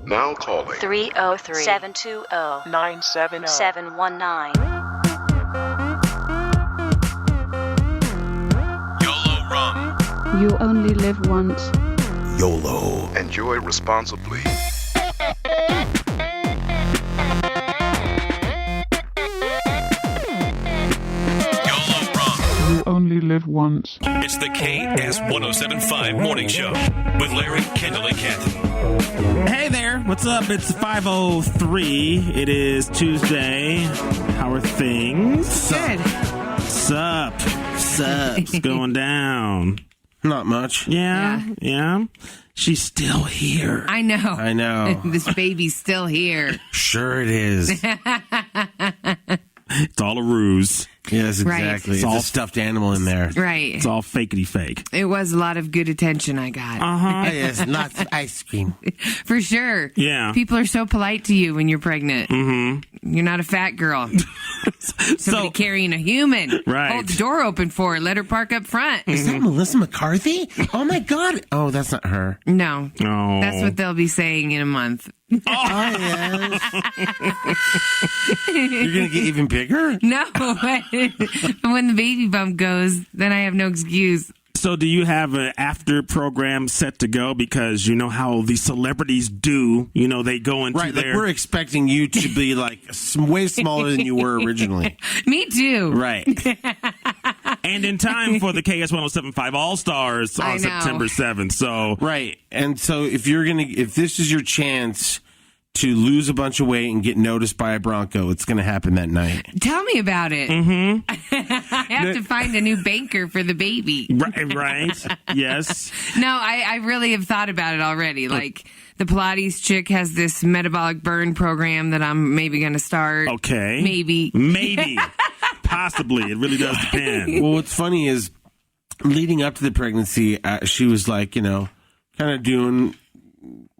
Now calling 303-720-970-719. YOLO rum. You only live once. YOLO. Enjoy responsibly. YOLO rum. You only live once. It's the KS1075 Morning Show with Larry, Kendall, and Kathy. Hey there, what's up? It's 5:03. It is Tuesday. How are things? Good. Sup? What's going down? Not much. Yeah. She's still here. I know. I know. This baby's still here. Sure it is. It's all a ruse. Yes, Right. exactly. It's It's all- a stuffed animal in there. Right. It's all fakety fake. It was a lot of good attention I got. Yes, lots of ice cream. For sure. Yeah. People are so polite to you when you're pregnant. Mm-hmm. You're not a fat girl. Somebody carrying a human. Right. Hold the door open for her. Let her park up front. Is that Melissa McCarthy? Oh my God. Oh, that's not her. No. Oh. That's what they'll be saying in a month. Oh, yes. You're going to get even bigger? No. When the baby bump goes, then I have no excuse. So do you have an after program set to go? Because you know how the celebrities do. You know, they go into Right, like their... we're expecting you to be like way smaller than you were originally. Me too. Right. And in time for the KS1075 All-Stars I on know. September 7th. So Right. And so if this is your chance to lose a bunch of weight and get noticed by a Bronco, it's going to happen that night. Tell me about it. Mm-hmm. I have to find a new banker for the baby. right. Yes. No, I really have thought about it already. Like, the Pilates chick has this metabolic burn program that I'm maybe going to start. Okay. Maybe. Possibly. It really does depend. Well, what's funny is leading up to the pregnancy, she was like, kind of doing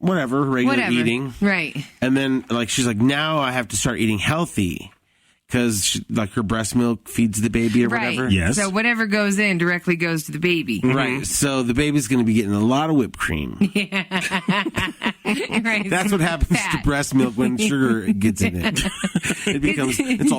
regular eating. Right. And then, she's like, now I have to start eating healthy because, her breast milk feeds the baby or Right. whatever. Yes. So whatever goes in directly goes to the baby. Right. So the baby's going to be getting a lot of whipped cream. Right. That's what happens Fat. to breast milk when sugar gets in it. It's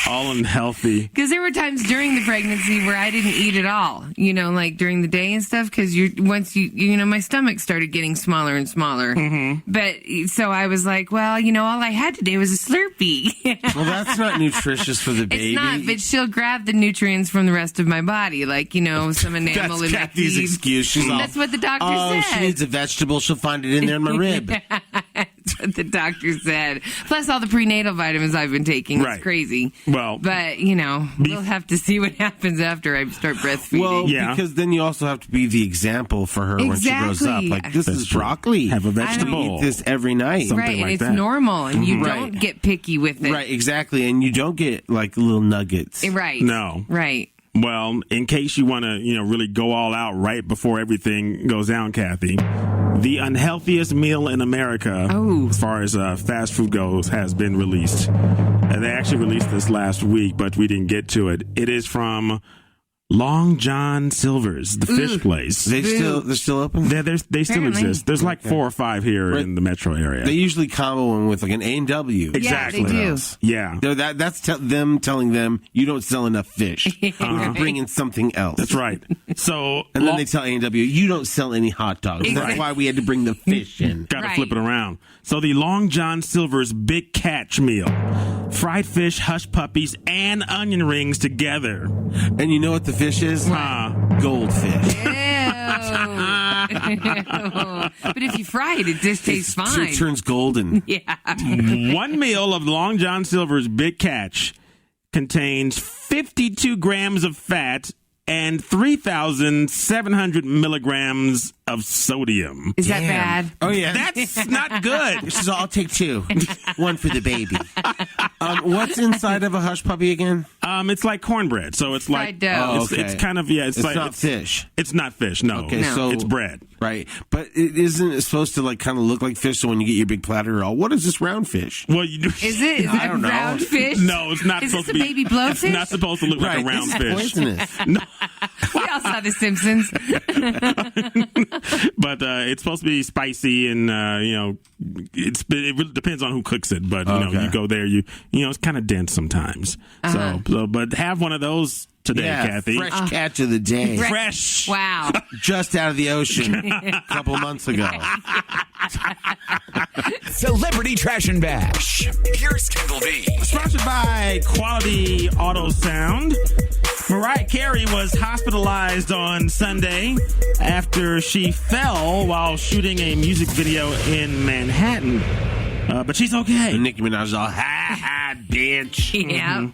All unhealthy. Because there were times during the pregnancy where I didn't eat at all, like during the day and stuff, because my stomach started getting smaller and smaller. Mm-hmm. But so I was like, well, all I had today was a Slurpee. Well, that's not nutritious for the baby. It's not, but she'll grab the nutrients from the rest of my body, some enamel That's in my Kathy's feed. excuse. She's all, That's what the doctor oh, said. she needs a vegetable. She'll find it in there in my rib. That's what the doctor said. Plus all the prenatal vitamins I've been taking. Right. It's crazy. Well, But, we'll have to see what happens after I start breastfeeding. Well, Yeah. because then you also have to be the example for her when she grows up. Exactly. Like, this That's is true. broccoli. Have a You vegetable. eat this every night. Something right, and like it's that. normal, and you Right. don't get picky with it. Right, exactly. And you don't get, little nuggets. Right. No. Right. Well, in case you want to, really go all out right before everything goes down, Kathy, the unhealthiest meal in America, as far as fast food goes, has been released. And they actually released this last week, but we didn't get to it. It is from Long John Silver's, the fish place. They're still open? They still Apparently. exist. There's 4 or 5 here in the metro area. They usually combo one with an A&W. Exactly. Yeah, they do. Yeah. That's them telling them you don't sell enough fish. We're bringing something else. That's right. So, And then they tell A&W, you don't sell any hot dogs. That's Right. why we had to bring the fish in. got to Right. flip it around. So the Long John Silver's Big Catch meal. Fried fish, hush puppies, and onion rings together. And you know what the fish is? Goldfish. But if you fry it, it just tastes fine. It turns golden. One meal of Long John Silver's Big Catch contains 52 grams of fat and 3,700 milligrams of sodium. Is that bad? Oh, yeah. That's not good. She's all, I'll take 2. One for the baby. What's inside of a hush puppy again? It's like cornbread, so it's Fried like dough. it's kind of It's not fish. It's not fish. No, Okay, so it's bread. Right, but it isn't supposed to kind of look like fish. So when you get your big platter, you're all, what is this round fish? Well, you do. Is it? Is I it don't know. round fish? No, it's not Is supposed this to a be. baby blowfish? It's not supposed to look like a round this is fish. poisonous. No. We I saw The Simpsons. But it's supposed to be spicy, and it really depends on who cooks it. But you go there, it's kind of dense sometimes. So, but have one of those today, Kathy. Fresh catch of the day. Fresh. Wow. Just out of the ocean a couple months ago. Celebrity Trash and Bash. Here's Kendall B. Sponsored by Quality Auto Sound. Mariah Carey was hospitalized on Sunday after she fell while shooting a music video in Manhattan. But she's okay. And Nicki Minaj is all, ha, bitch. Yeah.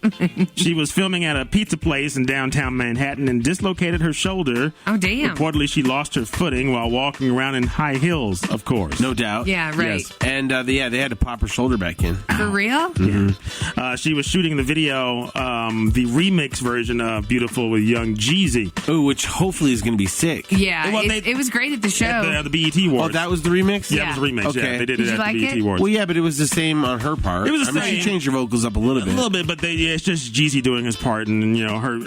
She was filming at a pizza place in downtown Manhattan and dislocated her shoulder. Oh, damn. Reportedly, she lost her footing while walking around in high heels, of course. No doubt. Yeah, right. Yes. And they had to pop her shoulder back in. For real? She was shooting the video, the remix version of Beautiful with Young Jeezy. Oh, which hopefully is going to be sick. Yeah, Well, it was great at the show. At the BET Awards. Oh, that was the remix? Yeah, it was a remix. Okay. Yeah, they did Did it you at like the BET it? Awards. Well, yeah, but it was the same on her part. It was the she same. changed her vocals up a little bit. A little bit, but it's just Jeezy doing his part, and her,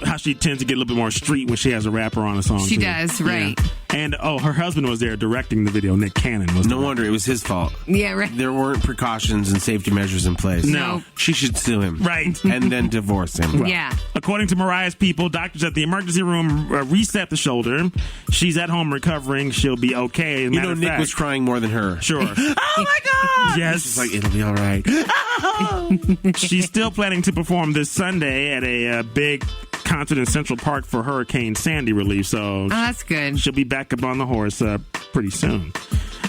how she tends to get a little bit more street when she has a rapper on a song. She too. does, right. Yeah. And her husband was there directing the video. Nick Cannon was. No wonder it was his fault. Yeah, right. There weren't precautions and safety measures in place. No. She should sue him. Right. And then divorce him. Yeah. According to Mariah's people, doctors at the emergency room reset the shoulder. She's at home recovering. She'll be okay. Nick was crying more than her. Sure. Oh my God! Yes. She's like, it'll be all right. She's still planning to perform this Sunday at a big concert in Central Park for Hurricane Sandy relief. So that's good. She'll be back up on the horse pretty soon.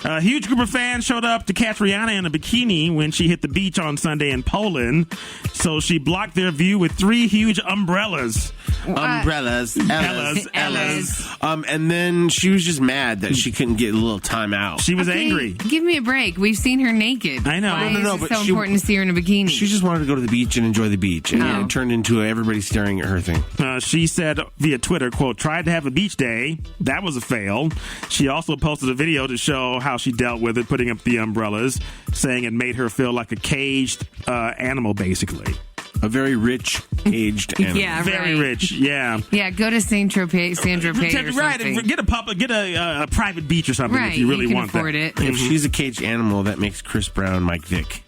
A huge group of fans showed up to catch Rihanna in a bikini when she hit the beach on Sunday in Poland. So she blocked their view with 3 huge umbrellas. Umbrellas. Ellas. Ellas. And then she was just mad that she couldn't get a little time out. She was Okay, angry. Give me a break. We've seen her naked. I know. Why No, is it but so important to see her in a bikini? She just wanted to go to the beach and enjoy the beach. And it turned into everybody staring at her thing. She said via Twitter, quote, tried to have a beach day. That was a fail. She also posted a video to show how she dealt with it, putting up the umbrellas, saying it made her feel like a caged animal, basically. A very rich, aged animal. Yeah, Very right. rich, yeah. Yeah, go to Saint Tropez or Right, something. and get a private beach or something Right, if you really can want afford that. it. If she's a caged animal, that makes Chris Brown Mike Vick.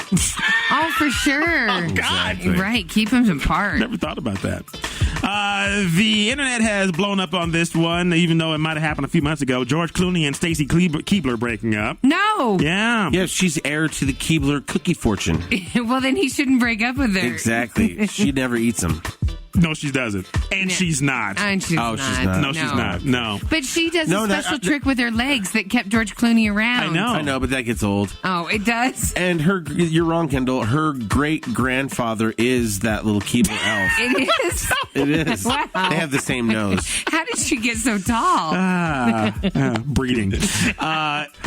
Oh, for sure. Oh, God. Right, keep them apart. Never thought about that. The internet has blown up on this one, even though it might have happened a few months ago. George Clooney and Stacy Keibler breaking up. No. Yeah. Yeah, she's heir to the Keebler cookie fortune. Well, then he shouldn't break up with her. Exactly. She never eats them. No, she doesn't. And she's not. And she's Oh, not. she's not. No, she's not. No. But she does No, a no, special trick with her legs that kept George Clooney around. I know. I know, but that gets old. Oh, it does? And you're wrong, Kendall. Her great grandfather is that little Keebler elf. It is? It is. Wow. They have the same nose. How did she get so tall? Breeding.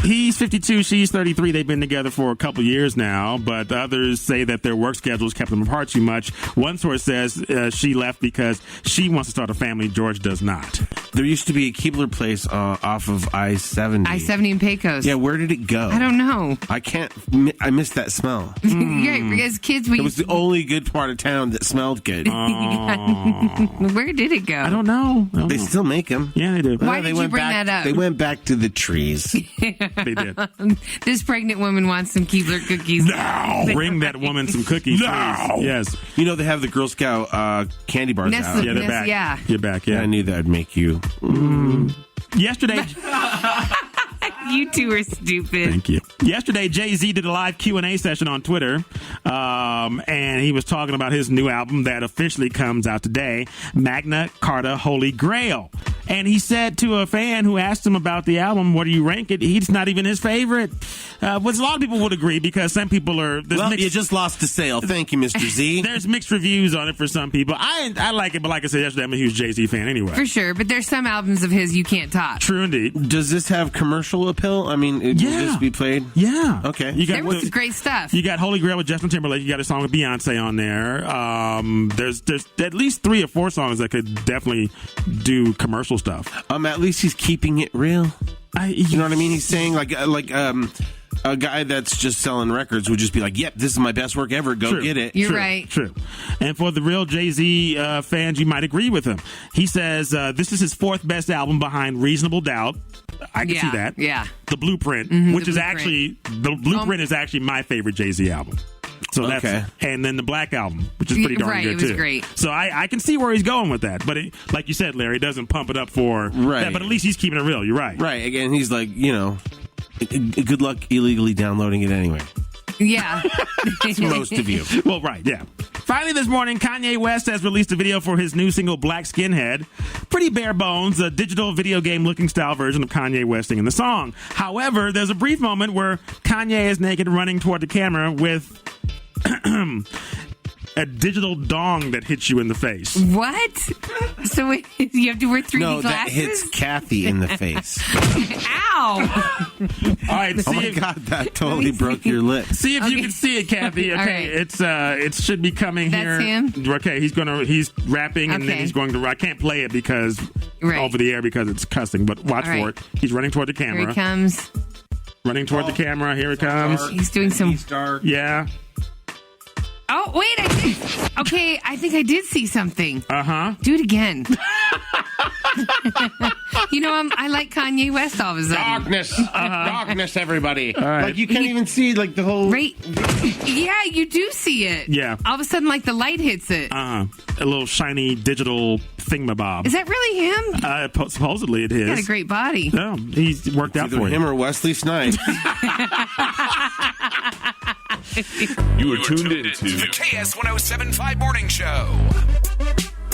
He's 52, she's 33. They've been together for a couple years now, but others say that their work schedules kept them apart too much. One source says she left because she wants to start a family. George does not. There used to be a Keebler place off of I-70. I-70 in Pecos. Yeah, where did it go? I don't know. I missed that smell. Yeah, as kids, It was the only good part of town that smelled good. Where did it go? I don't know. They still make them. Yeah, they do. Why did you bring that up? They went back to the trees. They did. This pregnant woman wants some Keebler cookies. No! Bring that woman some cookies, please. Yes. You know, they have the Girl Scout candy bars Nestle- out. Yeah, they're Yes, back. yeah. You're back, I yeah. knew that would make you. Yesterday... You two are stupid. Thank you. Yesterday, Jay-Z did a live Q&A session on Twitter, and he was talking about his new album that officially comes out today, Magna Carta Holy Grail. And he said to a fan who asked him about the album, what do you rank it? It's not even his favorite, which a lot of people would agree because some people are... Well, you just lost the sale. Thank you, Mr. Z. There's mixed reviews on it for some people. I like it, but like I said yesterday, I'm a huge Jay-Z fan anyway. For sure, but there's some albums of his you can't top. True indeed. Does this have commercial appeal? I mean, will this be played? Yeah. Okay. You There was great stuff. You got Holy Grail with Justin Timberlake. You got a song with Beyonce on there. There's at least 3 or 4 songs that could definitely do commercial stuff. At least he's keeping it real. You know what I mean? He's saying like a guy that's just selling records would just be like, "Yep, this is my best work ever. Go get it." You're right. True. And for the real Jay-Z fans, you might agree with him. He says this is his 4th best album behind Reasonable Doubt. I can see that. Yeah. The Blueprint, which is actually is actually my favorite Jay-Z album. So that's Okay. and then the Black Album, which is pretty darn Right, good it was too. great. So I can see where he's going with that, but like you said, Larry, it doesn't pump it up for Right. that, but at least he's keeping it real. You're right. Right. Again, he's like, good luck illegally downloading it anyway. Yeah. Most of you. Well, right, yeah. Finally, this morning, Kanye West has released a video for his new single, Black Skinhead. Pretty bare bones, a digital video game looking style version of Kanye West singing the song. However, there's a brief moment where Kanye is naked running toward the camera with a digital dong that hits you in the face. What? So wait, you have to wear 3D No, that glasses? hits Kathy in the face. Ow! All right, Oh my God, that totally broke your lip. See if you Okay. can see it, Kathy. All Okay, right. it should be coming That's here. him? Okay, he's rapping and then Okay. he's going to. I can't play it because Right. over the air because it's cussing. But watch All for right. it. He's running toward the Here camera. he comes. Running toward the camera. Here it comes. He's doing some. dark. Yeah. Oh, wait, I did. Okay, I think I did see something. Uh-huh. Do it again. I like Kanye West all of a sudden. Darkness. Darkness, everybody. right. Like, you can't even see, like, the whole... Right. Yeah, you do see it. Yeah. All of a sudden, like, the light hits it. A little shiny digital thingamabob. Is that really him? Supposedly it He's got a is. great body. No, he's worked out Either for him you. or Wesley Snipes. You are tuned into the KS 1075 Morning Show.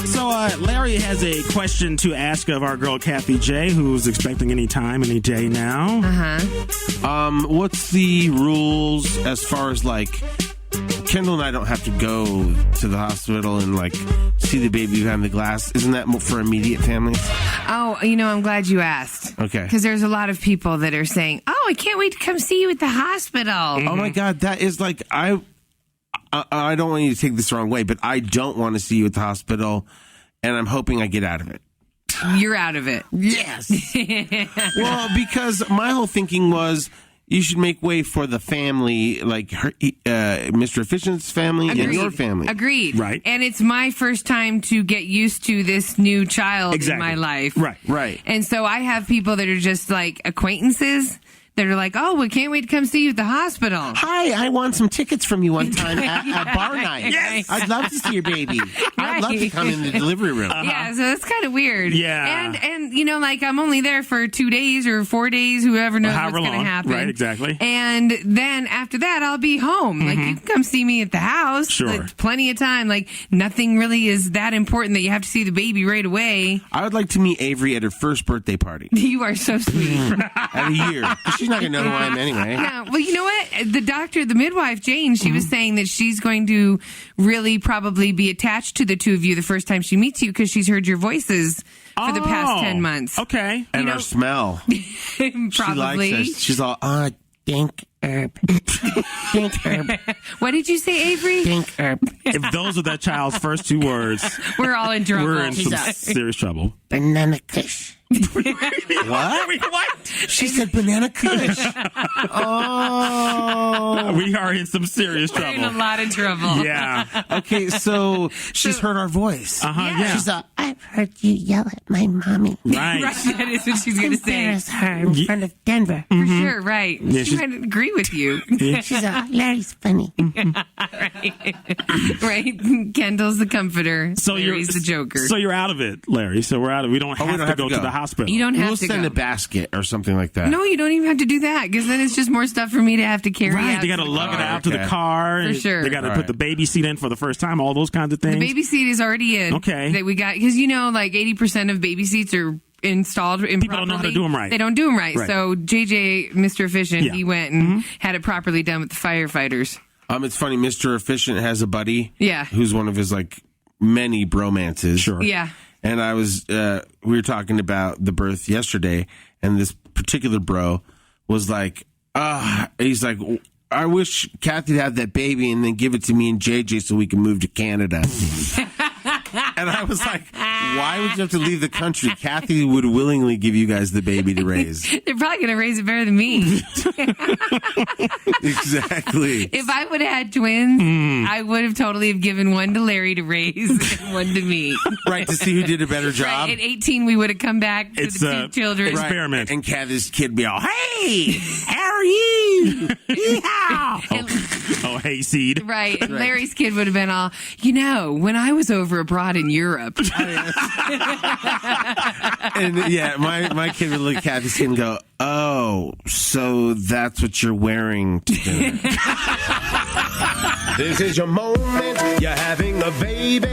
So, Larry has a question to ask of our girl Kathy J, who's expecting any time, any day now. What's the rules as far as, like... Kendall and I don't have to go to the hospital and, like, see the baby behind the glass. Isn't that more for immediate families? Oh, I'm glad you asked. Okay. Because there's a lot of people that are saying, oh, I can't wait to come see you at the hospital. Oh, my God. That is, like, I don't want you to take this the wrong way, but I don't want to see you at the hospital, and I'm hoping I get out of it. You're out of it. Yes. Well, because my whole thinking was you should make way for the family, like Mr. Efficient's family and your family. Agreed. Right. And it's my first time to get used to this new child in my life. Right. And so I have people that are just like acquaintances that are like, oh, we can't wait to come see you at the hospital. Hi, I won some tickets from you one time at bar night. Yes. I'd love to see your baby. I'd love to come in the delivery room. Yeah, so that's kind of weird. Yeah. And like I'm only there for 2 days or 4 days, whoever knows However what's going to long. happen. Right, exactly. And then after that, I'll be home. Like you can come see me at the house. Sure. Like, plenty of time. Like nothing really is that important that you have to see the baby right away. I would like to meet Avery at her first birthday party You are so sweet. at a year. 'Cause she's not going to know who I am anyway. Yeah, well, you know what? The midwife, Jane, she was saying that she's going to really probably be attached to the two of you the first time she meets you because she's heard your voices for the past 10 months. Okay. And her smell. Probably. She likes us. She's all, dink herb. Dink herb. What did you say, Avery? Dink herb. If those are that child's first 2 words, We're all in trouble. we're in some serious trouble. Banana Kush. What? She said banana Kush. Oh. We are in some serious We're in a trouble. lot of trouble. Yeah. Okay, so she's heard our voice. Yeah. She's I've heard you yell at my mommy. Right. Right, that is what she's going to say. Embarrass her in front of Denver. For sure, right. Yeah, she she's- might agree with you. She's Larry's funny. Right? Kendall's the comforter. So Larry's the joker. So you're out of it, Larry. So we're out of it. We don't have to go to the hospital. You don't have We'll to send go. a basket or something like that. No, you don't even have to do that because then it's just more stuff for me to have to carry Right, out. they got to the lug it car. out to the car. For and sure. They got to All put right. the baby seat in for the first time. All those kinds of things. The baby seat is already in. Okay. That we got because like 80% of baby seats are installed improperly. People don't know how to do 'em right. They don't do them right. Right. So JJ, Mr. Efficient, Yeah. he went and had it properly done with the firefighters. It's funny. Mr. Efficient has a buddy. Yeah. Who's one of his like many bromances. Sure. Yeah. And I was, we were talking about the birth yesterday, and this particular bro was like, he's like, I wish Kathy'd have that baby and then give it to me and JJ so we can move to Canada. And I was like, why would you have to leave the country? Kathy would willingly give you guys the baby to raise. They're probably going to raise it better than me. Exactly. If I would have had twins, I would have totally have given one to Larry to raise and one to me. Right, to see who did a better job. Right, at 18, we would have come back to It's the two children. experiment. And Kathy's kid be all, hey, how are you? Oh, hayseed. Right. And Larry's kid would have been all, when I was over abroad in Europe. And yeah, my kid would look at Kathy's kid and go, oh, so that's what you're wearing to dinner. This is your moment, you're having a baby.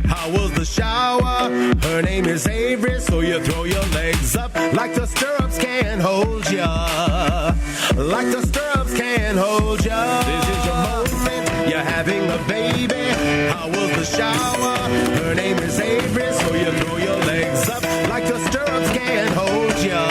How was the shower? Her name is Avery, so you throw your legs up like the stirrups can hold ya. Like the stirrups can hold ya. This is your moment, you're having a baby. How was the shower? Her name is Avery, so you throw your legs up like the stirrups can hold ya.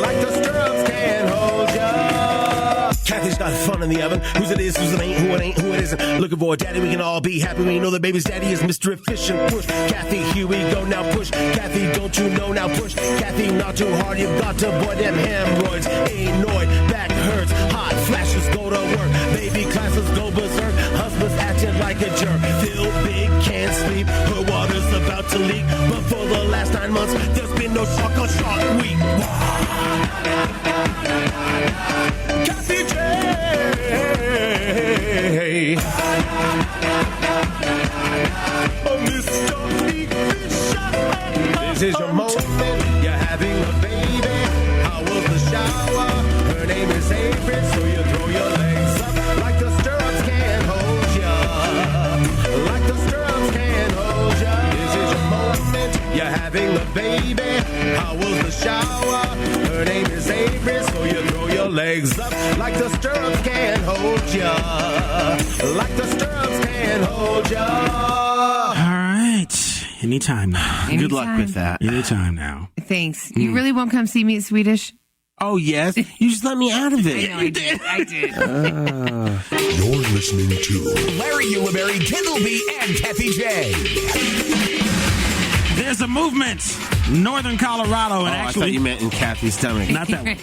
Like the stirrups can hold ya. Kathy's got fun in the oven. Whose it is, whose it ain't, who it isn't. Looking for a daddy, we can all be happy. We know the baby's daddy is Mr. Efficient. Push, Kathy, here we go, now push. Kathy, don't you know, now push. Kathy, not too hard, you've got to boy them hemorrhoids. Annoyed, back hurts, hot flashes, go to work. Baby classes go berserk, husband's acting like a jerk. Feel big, can't sleep, her water's about to leak. But for the last 9 months, there's been no shark week. Kathy J. Oh, Mr. Big Fisher. This is your moment, you're having a baby. How was the shower? Her name is Avery, so you throw your legs up like the stirrups can hold ya. Like the stirrups can hold ya. This is your moment, you're having a baby. How was the shower? Her name is Avery, so you throw your legs up like the stirrups can hold ya. Like the stirrups can hold ya. All right. Anytime now. Good luck with that. Anytime now. Thanks. You really won't come see me at Swedish? Oh, yes. You just let me out of it. I know, I did. You're listening to Larry Ulibarri, Kendall B, and Kathy J. There's a movement. Northern Colorado. And I actually, thought you meant in Kathy's stomach. not that one.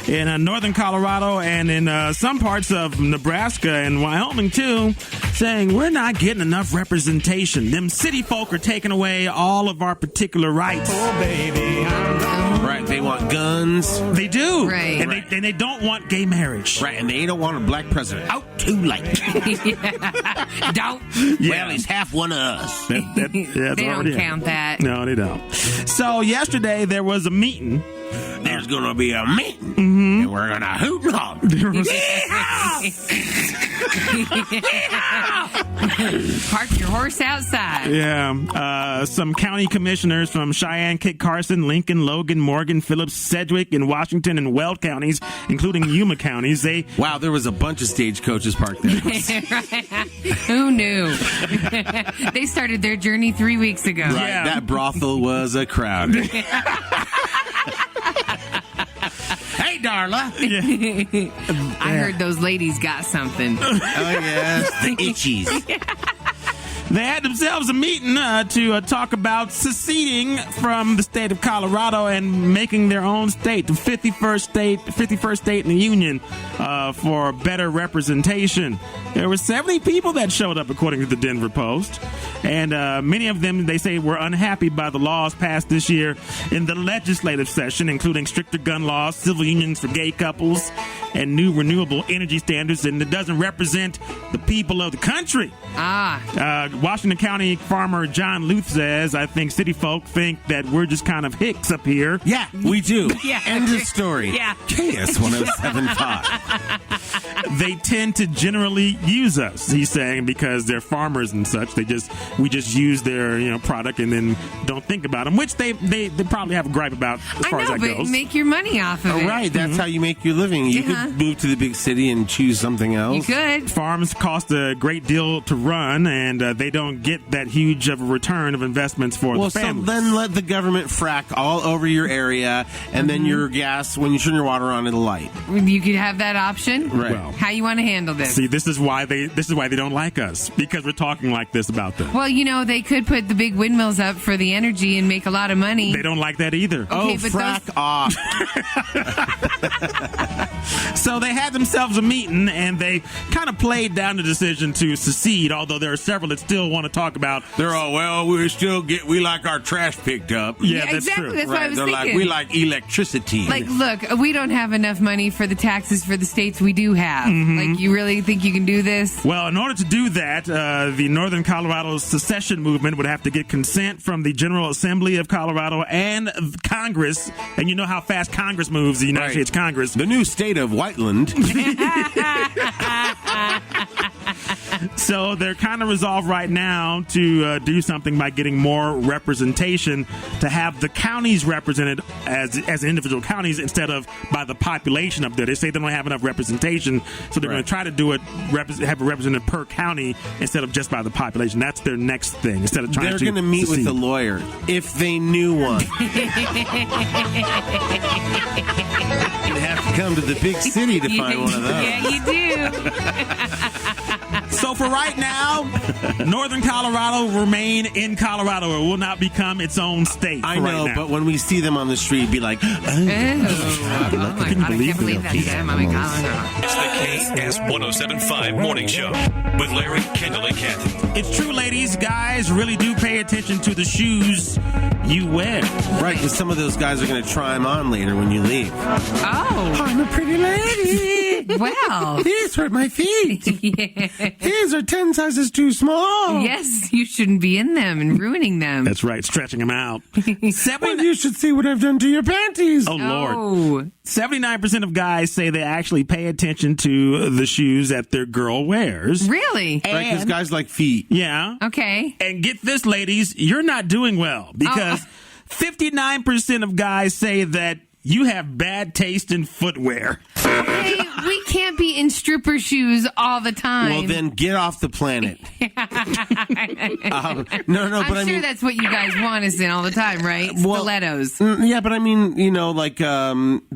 In northern Colorado and in some parts of Nebraska and Wyoming, too, saying we're not getting enough representation. Them city folk are taking away all of our particular rights. Oh, baby. Right, they want guns. They do. Right. And they don't want gay marriage. Right, and they don't want a black president. Out too late. Don't. Well, he's half one of us. That's They don't already count that. No, they don't. So yesterday there was a meeting. There's going to be a meeting, and we're going to hoot and holler. Park your horse outside. Yeah. Some county commissioners from Cheyenne, Kit Carson, Lincoln, Logan, Morgan, Phillips, Sedgwick, and Washington and Weld counties, including Yuma counties. Wow, there was a bunch of stagecoaches parked there. Who knew? They started their journey 3 weeks ago. Right, Yeah. that brothel was a crowd. Hey, Darla. I heard those ladies got something. Oh, yes, the itchies. They had themselves a meeting to talk about seceding from the state of Colorado and making their own state, the 51st state in the union, for better representation. There were 70 people that showed up, according to the Denver Post, and many of them, they say, were unhappy by the laws passed this year in the legislative session, including stricter gun laws, civil unions for gay couples, and new renewable energy standards, and it doesn't represent the people of the country. Washington County farmer John Luth says, I think city folk think that we're just kind of hicks up here. Yeah, we do. Yeah. End of story. Yeah. KS 107.5. They tend to generally use us, he's saying, because they're farmers and such. We just use their product and then don't think about them, which they probably have a gripe about as far as that but goes. make your money off of it. Right, that's how you make your living. You could move to the big city and choose something else. You could. Farms cost a great deal to run, and they they don't get that huge of a return of investments for the so families. then let the government frack all over your area, and then your gas, when you turn your water on, it'll light. You could have that option. Right. Well, How you want to handle this? See, this is why they don't like us, because we're talking like this about them. Well, they could put the big windmills up for the energy and make a lot of money. They don't like that either. Okay, but frack off. So they had themselves a meeting, and they kind of played down the decision to secede, although there are several that still want to talk about. They're all, well, we like our trash picked up. Yeah, that's exactly. true. That's what I was They're thinking. like, we like electricity. Like, look, we don't have enough money for the taxes for the states we do have. Like, you really think you can do this? Well, in order to do that, the Northern Colorado secession movement would have to get consent from the General Assembly of Colorado and Congress. And you know how fast Congress moves, the United States Congress. The new state of Whiteland. So they're kind of resolved right now to do something by getting more representation, to have the counties represented as individual counties instead of by the population up there. They say they don't have enough representation, so they're going to try to do it, have it represented per county instead of just by the population. That's their next thing. Instead of trying They're going to meet with a lawyer if they knew one. They have to come to the big city to find one of those. Yeah, you do. So for right now, Northern Colorado will remain in Colorado. It will not become its own state. I for know, right now. but when we see them on the street, be like, Oh my God, I can't believe that's them. Oh my God. It's the KS1075 Morning Show with Larry, Kendall, and Kathy. It's true, ladies. Guys really do pay attention to the shoes you wear. right, because some of those guys are going to try them on later when you leave. Oh, I'm a pretty lady. well. These hurt my feet. These are 10 sizes too small. Yes, you shouldn't be in them and ruining them. That's right, stretching them out. Well, you should see what I've done to your panties. Oh, Lord. Oh. 79% of guys say they actually pay attention to the shoes that their girl wears. Really? Right, because guys like feet. Yeah. Okay. And get this, ladies, you're not doing well because 59% of guys say that you have bad taste in footwear. Okay, we can't be in stripper shoes all the time. Well, then get off the planet. No, I'm but I sure mean, that's what you guys want us in all the time, right? Well, Stilettos. Yeah, but I mean, like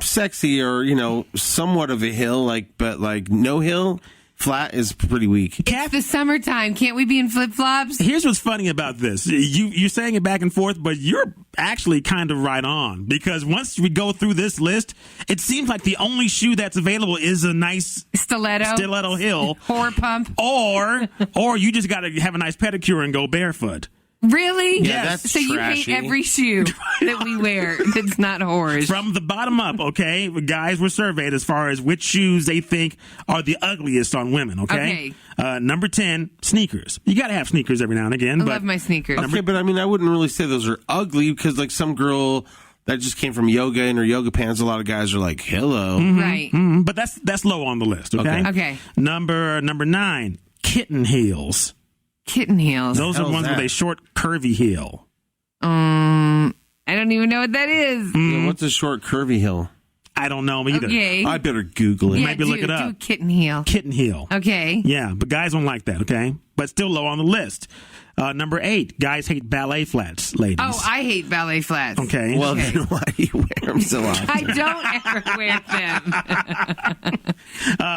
sexy or somewhat of a hill, but no hill. Flat is pretty weak. It's the summertime. Can't we be in flip-flops? Here's what's funny about this. You're saying it back and forth, but you're actually kind of right on. Because once we go through this list, it seems like the only shoe that's available is a nice stiletto heel. Whore pump. Or you just got to have a nice pedicure and go barefoot. Really? Yeah, that's so trashy. You hate every shoe that we wear that's not whores. From the bottom up, okay? Guys were surveyed as far as which shoes they think are the ugliest on women, okay? Number 10, sneakers. You got to have sneakers every now and again. I love my sneakers. Okay, but I mean, I wouldn't really say those are ugly because, some girl that just came from yoga in her yoga pants, a lot of guys are like, hello. Right. Mm-hmm. But that's low on the list, okay? Okay. Number 9, kitten heels. Kitten heels. Those are ones with a short, curvy heel. I don't even know what that is. Yeah, what's a short, curvy heel? I don't know either. Okay. I better Google it. Yeah, Maybe look it up. Do kitten heel. Kitten heel. Okay. Yeah, but guys don't like that, okay? But still low on the list. Number 8, guys hate ballet flats, ladies. Oh, I hate ballet flats. Okay. Well, then why do you wear them so often? I don't ever wear them.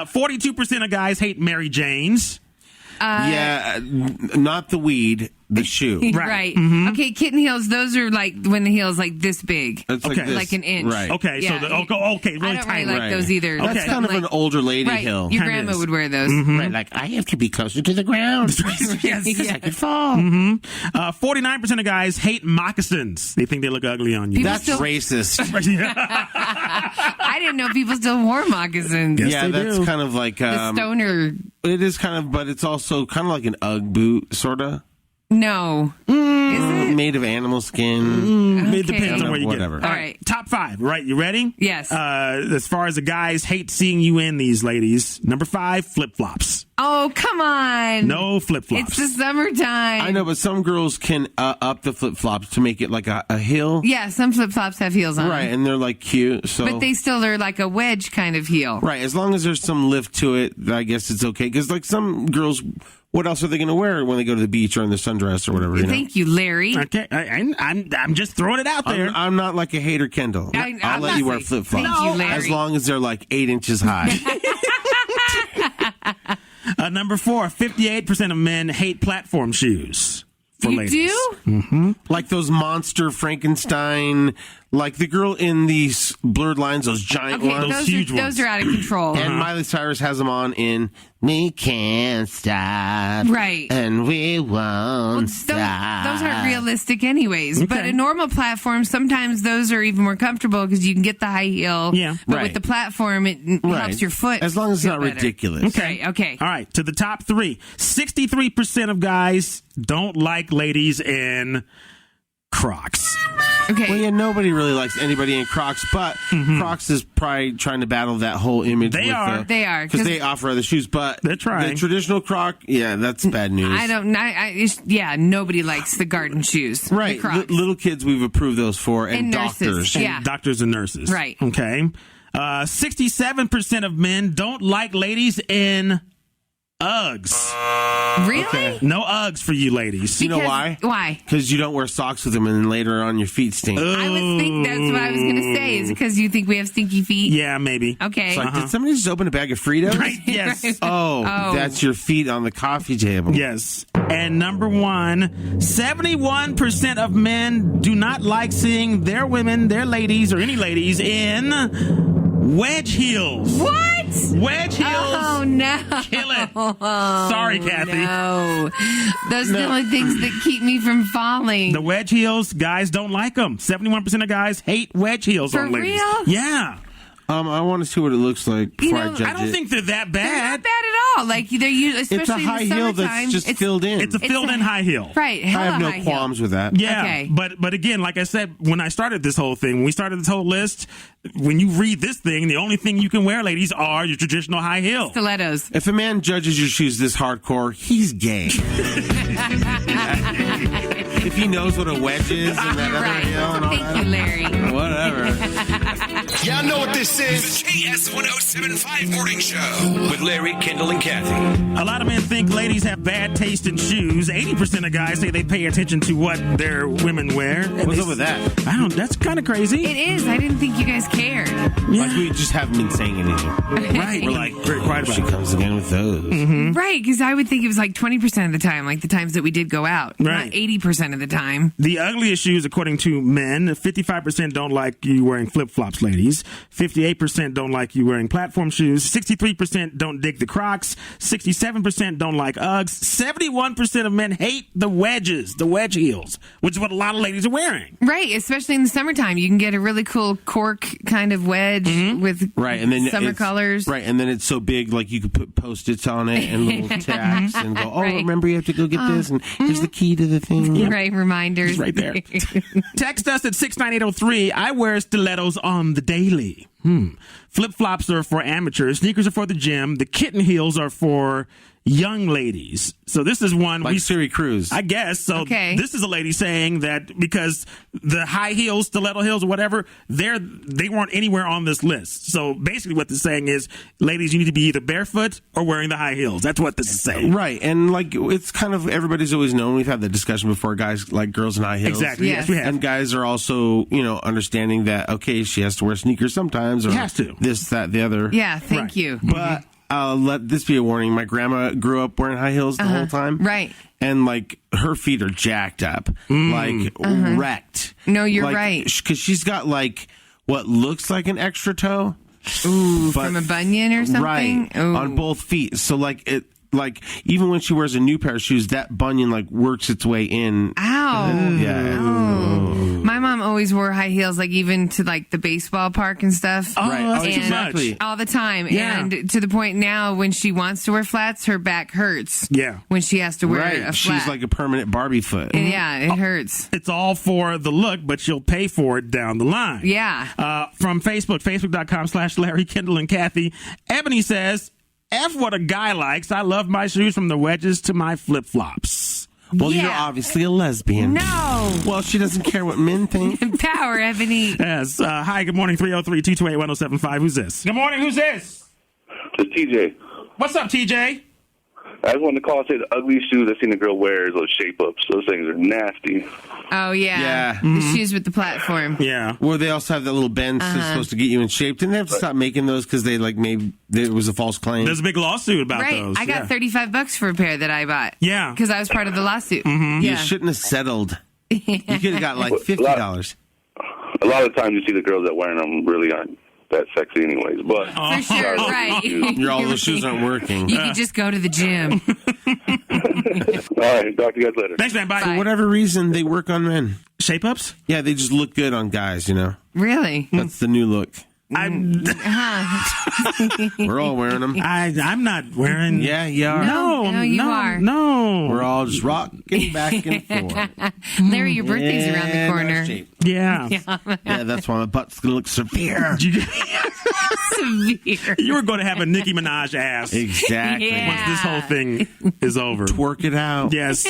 42% of guys hate Mary Janes. Yeah, not the weed, the shoe. Right. Okay, kitten heels, those are when the heel's this big. It's Okay. this. Like an inch. Right. Okay, Yeah. so really I don't tiny. really like those either. That's Okay. kind of an older lady Right. hill. Your Kinda grandma is. would wear those. Right, I have to be closer to the ground. Yes. I could fall. 49% of guys hate moccasins. They think they look ugly on you. People That's still- racist. I didn't know people still wore moccasins. Yes, Yeah, they that's do. kind of like The stoner. it is kind of, but it's also kind of like an UGG boot, sorta. No. Is it? Made of animal skin. It depends on where you Whatever. get it. All right. Top 5, right? You ready? Yes. As far as the guys hate seeing you in these, ladies. Number 5, flip-flops. Oh, come on. No flip-flops. It's the summertime. I know, but some girls can up the flip flops to make it like a hill. Yeah, some flip-flops have heels on. Right, and they're cute. So, But they still are like a wedge kind of heel. right, as long as there's some lift to it, I guess it's okay. Because some girls what else are they going to wear when they go to the beach or in the sundress or whatever? You know? Thank you, Larry. Okay, I'm just throwing it out there. I'm not like a hater, Kendall. I'll let you wear flip flops Thank you, Larry. as long as they're like 8 inches high. Number 4, 58% of men hate platform shoes. For You ladies. do? Mm-hmm. Like those monster Frankenstein, like the girl in these Blurred Lines, those giant Okay, ones. those huge ones. those are out of control. And Miley Cyrus has them on in We Can't Stop. Right. And we won't stop. Those aren't realistic anyways. But Okay. a normal platform, sometimes those are even more comfortable because you can get the high heel. Yeah. But Right. with the platform, it helps your foot. As long as it's feel not better. ridiculous. Right, okay. All right, to the top 3. 63% of guys don't like ladies in Crocs. Okay. Well, yeah, nobody really likes anybody in Crocs, but Crocs is probably trying to battle that whole image. They are. They are, Because 'cause- they offer other shoes, but They're trying. the traditional Croc, yeah, that's bad news. I don't know. Nobody likes the garden shoes. Right, The Crocs. little kids we've approved those for, and nurses. doctors. Yeah. And doctors and nurses. Right. Okay. 67% of men don't like ladies in Uggs. Really? No Uggs for you ladies. You know Because- why? Why? Because you don't wear socks with them, and then later on your feet stink. I would think that's what I was going to say. Is it because you think we have stinky feet? Yeah, maybe. Okay. It's like, did somebody just open a bag of Fritos? Right, yes. Oh, Oh. that's your feet on the coffee table. Yes. And number 1, 71% of men do not like seeing their women, their ladies, or any ladies in wedge heels. What? Wedge heels. Oh, no. Kill it. Sorry, Kathy. No. Those are the only things that keep me from falling. The wedge heels, guys don't like them. 71% of guys hate wedge heels For on ladies. real? Yeah. I want to see what it looks like before I judge I don't it. think they're that They're bad. not bad at all. Like, they're usually, especially It's a high in the heel summertime, that's just filled in. It's a filled-in high heel. Right. I Hella have no high qualms heel. with that. Yeah, Okay. but again, like I said, when I started this whole thing, when we started this whole list, when you read this thing, the only thing you can wear, ladies, are your traditional high heel. Stilettos. If a man judges your shoes this hardcore, he's gay. If he knows what a wedge is and that You're other right. heel and all Thank you, Larry. that, whatever. Y'all know what this is. The KS 1075 Morning Show with Larry, Kendall, and Kathy. A lot of men think ladies have bad taste in shoes. 80% of guys say they pay attention to what their women wear. And What's they- up with that? I don't. That's kind of crazy. It is. I didn't think you guys cared. Like we just haven't been saying anything. Right. We're like very quiet She about it. comes again with those. Right, because I would think it was like 20% of the time, like the times that we did go out. Right. Not 80% of the time. The ugliest shoes, according to men, 55% don't like you wearing flip-flops, ladies. 58% don't like you wearing platform shoes. 63% don't dig the Crocs. 67% don't like Uggs. 71% of men hate the wedges, the wedge heels, which is what a lot of ladies are wearing. Right, especially in the summertime. You can get a really cool cork kind of wedge with Right, and then summer it's- colors. Right, and then it's so big, like you could put Post-its on it and little tags and go, oh, Right. remember you have to go get this, and here's the key to the thing. Right, reminders. It's right there. Text us at 69803. I wear stilettos on the daily. Flip-flops are for amateurs. Sneakers are for the gym. The kitten heels are for young ladies. So this is one Like Siri Cruz. I guess. So Okay. this is a lady saying that because the high heels, stiletto heels or whatever, they weren't anywhere on this list. So basically what they're saying is, ladies, you need to be either barefoot or wearing the high heels. That's what this is saying. Right, and like it's kind of everybody's always known. We've had the discussion before. Guys like girls in high heels, Exactly. Yes, we have. And guys are also understanding that okay, she has to wear sneakers sometimes, or Has to. this, that, the other. Yeah, thank Right. you. But let this be a warning. My grandma grew up wearing high heels the whole time, Right. And like her feet are jacked up, like wrecked. No, you're Like, right. because she's got like what looks like an extra toe. Ooh, But- from a bunion or something? Right. Ooh. On both feet. So like it even when she wears a new pair of shoes, that bunion like works its way in. Ow. Yeah. Oh. My mom always wore high heels, like even to like the baseball park and stuff. Oh, Right. that's Oh, too exactly. much. All the time. Yeah. And to the point now when she wants to wear flats, her back hurts. Yeah. When she has to wear Right. a flat. She's like a permanent Barbie foot. Yeah, it hurts. It's all for the look, but she'll pay for it down the line. Yeah. From Facebook, facebook.com/Larry, Kendall, and Kathy. Ebony says, F what a guy likes. I love my shoes from the wedges to my flip-flops. Well, Yeah. you're obviously a lesbian. No. Well, she doesn't care what men think. Power, Ebony. Yes. Hi, good morning, 303-228-1075. Who's this? Good morning, who's this? It's TJ. What's up, TJ? I just wanted to call and say the ugliest shoes I've seen a girl wear is those shape-ups. Those things are nasty. Oh, yeah. Yeah. The shoes with the platform. Yeah. Where they also have that little bend that's supposed to get you in shape. Didn't they have to stop making those because they made it was a false claim? There's a big lawsuit about Right. those. I got $35 for a pair that I bought. Yeah. Because I was part of the lawsuit. You shouldn't have settled. You could have got like $50. A lot of times you see the girls that wearing them really aren't that sexy anyways. But For sure, right. All those shoes aren't working. You could just go to the gym. All right, talk to you guys later. Thanks, man. Bye. For whatever reason, they work on men. Shape-ups? Yeah, they just look good on guys, you know? Really? That's the new look. Huh. We're all wearing them. I'm not wearing... Yeah, you are. No, you are. No. We're all just rocking back and forth. Larry, your birthday's around the corner. Yeah. Yeah, that's why my butt's going to look severe. Severe. You were going to have a Nicki Minaj ass. Exactly. Yeah. Once this whole thing is over. Twerk it out. Yes.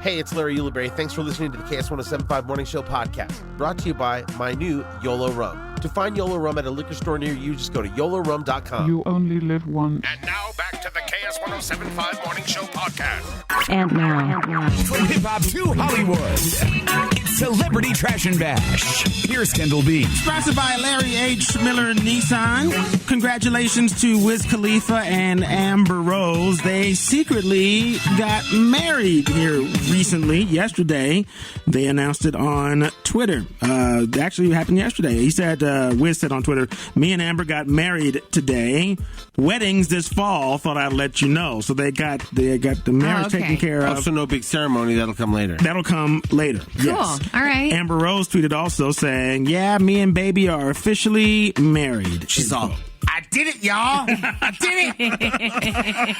Hey, it's Larry Ulibarri. Thanks for listening to the KS1075 Morning Show podcast, brought to you by my new YOLO Rum. To find YOLO Rum at a liquor store near you, just go to YOLORUM.com. You only live once. And now back to the KS1075 Morning Show podcast. And now. From hip hop to Hollywood, it's Celebrity Trash and Bash. Here's Kendall B. Sponsored by Larry H. Miller Nissan. Congratulations to Wiz Khalifa and Amber Rose. They secretly got married here recently. Yesterday, they announced it on Twitter. Actually, it happened yesterday. He said, Wiz said on Twitter, me and Amber got married today. Weddings this fall. Thought I'd let you know. So they got the marriage taken care of. Also, no big ceremony. That'll come later. That'll come later. Cool. Yes. All right. Amber Rose tweeted also saying, yeah, me and baby are officially married. She's all, I did it, y'all. I did it.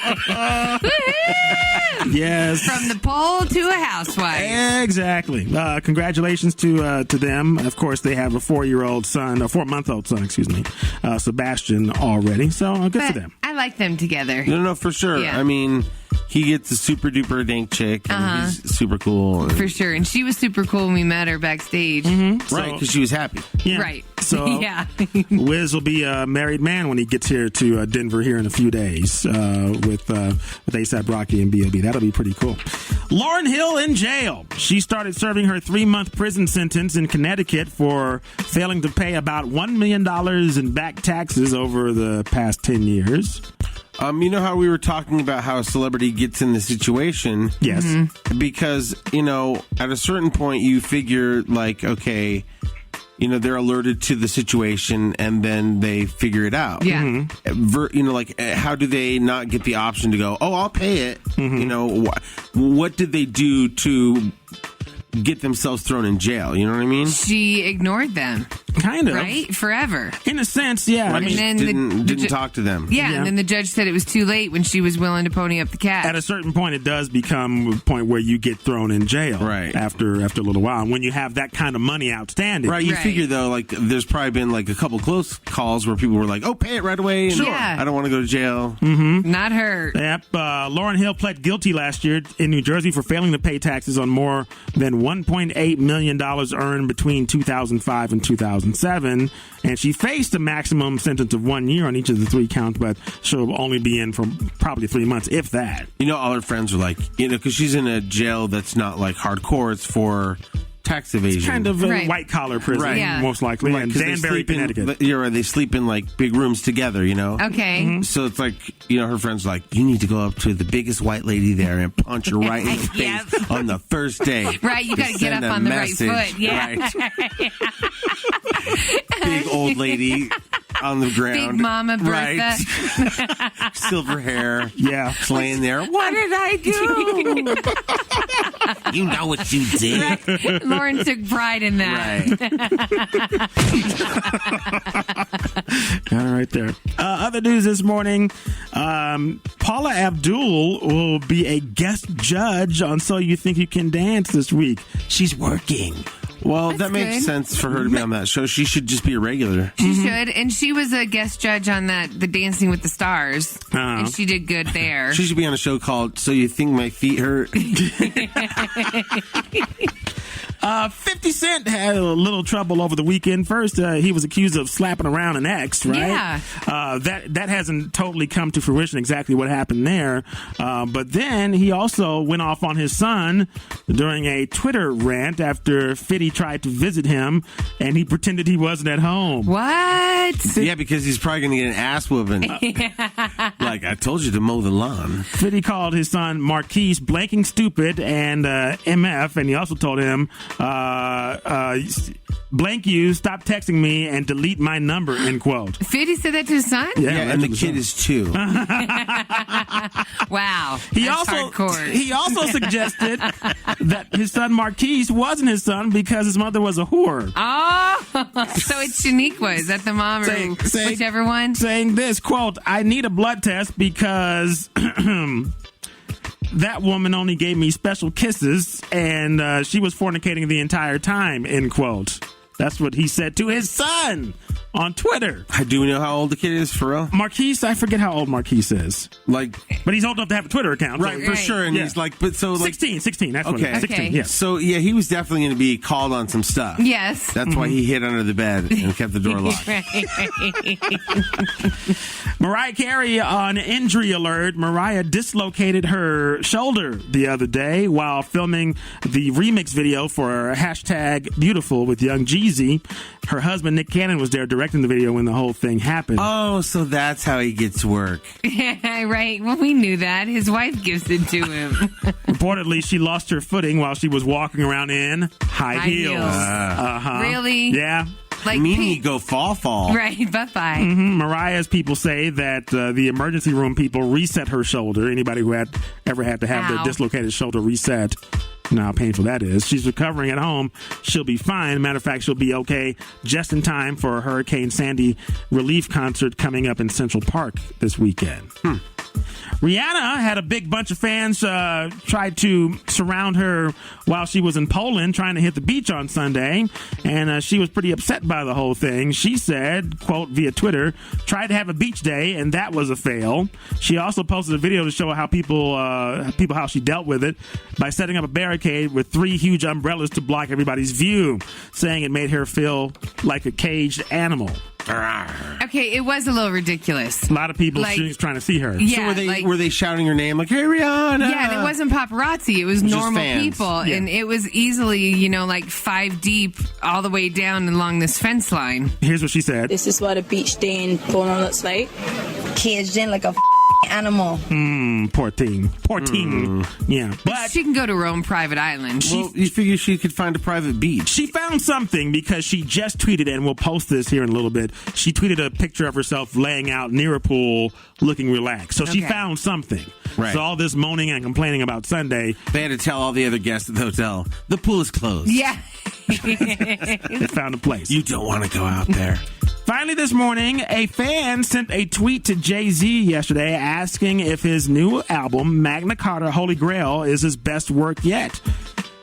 Yes. From the pole to a housewife. Exactly. Congratulations to them. Of course, they have a 4-year-old son, a 4-month-old son, excuse me, Sebastian already. So good for them. I like them together. No, for sure. Yeah. I mean, he gets a super duper dank chick, and he's super cool. And, For sure. And she was super cool when we met her backstage. right, because she was happy. Yeah. Right. So yeah. Wiz will be a married man when he gets here to Denver here in a few days with A$AP Rocky and B.O.B. That'll be pretty cool. Lauryn Hill in jail. She started serving her 3-month prison sentence in Connecticut for failing to pay about $1 million in back taxes over the past 10 years. You know how we were talking about how a celebrity gets in the situation? Yes. Because, at a certain point you figure, like, okay, they're alerted to the situation and then they figure it out. Yeah. How do they not get the option to go, oh, I'll pay it? What did they do to get themselves thrown in jail? You know what I mean? She ignored them. Kind of. Right? Forever. In a sense, yeah. Like, I mean, And then didn't talk to them. Yeah, Yeah. and then the judge said it was too late when she was willing to pony up the cash. at a certain point, it does become a point where you get thrown in jail. Right. After a little while. And when you have that kind of money outstanding. Right, you Right. figure, though, like, there's probably been, like, a couple close calls where people were like, oh, pay it right away. And Sure. Yeah. I don't want to go to jail. Not her. Yep. Lauryn Hill pled guilty last year in New Jersey for failing to pay taxes on more than $1.8 million earned between 2005 and 2007. And she faced a maximum sentence of 1 year on each of the 3 counts, but she'll only be in for probably 3 months, if that. All her friends are like, because she's in a jail that's not, like, hardcore. It's for tax evasion. It's kind of a Right. white-collar prison, Right. Yeah. most likely, Right, in 'cause they Danbury, sleep in- Connecticut. You're right, they sleep in, like, big rooms together, Okay. So it's like, her friend's like, you need to go up to the biggest white lady there and punch her right in the face Yep. on the first day. Right, you got to get Send up a on the message. right foot. Yeah. Right. Big old lady on the ground. Big Mama Bertha. Right. Silver hair. Yeah. Laying there. What did I do? You know what you did. Right. Lauren took pride in that. Right. All right there. Other news this morning, Paula Abdul will be a guest judge on So You Think You Can Dance this week. She's working. Well, That's that makes good. sense for her to be on that show. She should just be a regular. She should. And she was a guest judge on the Dancing with the Stars. Oh. And she did good there. She should be on a show called So You Think My Feet Hurt? 50 Cent had a little trouble over the weekend. First, he was accused of slapping around an ex, right? Yeah. That hasn't totally come to fruition exactly what happened there. But then he also went off on his son during a Twitter rant after 50 tried to visit him, and he pretended he wasn't at home. What? Yeah, because he's probably going to get an ass whooping. Like, I told you to mow the lawn. 50 called his son Marquise blanking stupid and MF, and he also told him, blank you, stop texting me, and delete my number, end quote. 50 said that to his son? Yeah, and the kid is 2. Wow. That's hardcore. He also suggested that his son Marquise wasn't his son because his mother was a whore. Oh, so it's Shaniqua. Is that the mom or whichever one? Saying this, quote, I need a blood test because that woman only gave me special kisses and she was fornicating the entire time, end quote. That's what he said to his son on Twitter. Do we know how old the kid is, for real? Marquise, I forget how old Marquise is. But he's old enough to have a Twitter account. Right, for sure. And he's like, 16, that's okay. What 16, yeah. So, yeah, he was definitely going to be called on some stuff. Yes. That's why he hid under the bed and kept the door locked. Mariah Carey on injury alert. Mariah dislocated her shoulder the other day while filming the remix video for #Beautiful with Young Jeezy. Her husband, Nick Cannon, was there directing the video when the whole thing happened. Oh, so that's how he gets work. Yeah, right. Well, we knew that. His wife gives it to him. Reportedly, she lost her footing while she was walking around in high heels. Really? Yeah. Like Meaning go fall. Right, bye-bye. Mariah's people say that the emergency room people reset her shoulder. Anybody who had ever had to have their dislocated shoulder reset, you know how painful that is. She's recovering at home. She'll be fine. Matter of fact, she'll be okay just in time for a Hurricane Sandy relief concert coming up in Central Park this weekend. Rihanna had a big bunch of fans try to surround her while she was in Poland trying to hit the beach on Sunday, and she was pretty upset by the whole thing. She said, quote, via Twitter, tried to have a beach day, and that was a fail. She also posted a video to show how how she dealt with it by setting up a barricade with 3 huge umbrellas to block everybody's view, saying it made her feel like a caged animal. Okay, it was a little ridiculous. A lot of people trying to see her. Yeah, so were they shouting her name like, hey, Rihanna? Yeah, and it wasn't paparazzi. It was normal people. Yeah. And it was easily, 5 deep all the way down along this fence line. Here's what she said. This is what a beach day in Poland looks like. Caged in like a animal. Poor thing. Yeah. But she can go to her own private island. Well, you figure she could find a private beach. She found something because she just tweeted, and we'll post this here in a little bit. She tweeted a picture of herself laying out near a pool looking relaxed. So she found something. Right. So all this moaning and complaining about Sunday. They had to tell all the other guests at the hotel, the pool is closed. Yeah. They found a place. You don't want to go out there. Finally this morning, a fan sent a tweet to Jay-Z yesterday asking if his new album, Magna Carta Holy Grail, is his best work yet.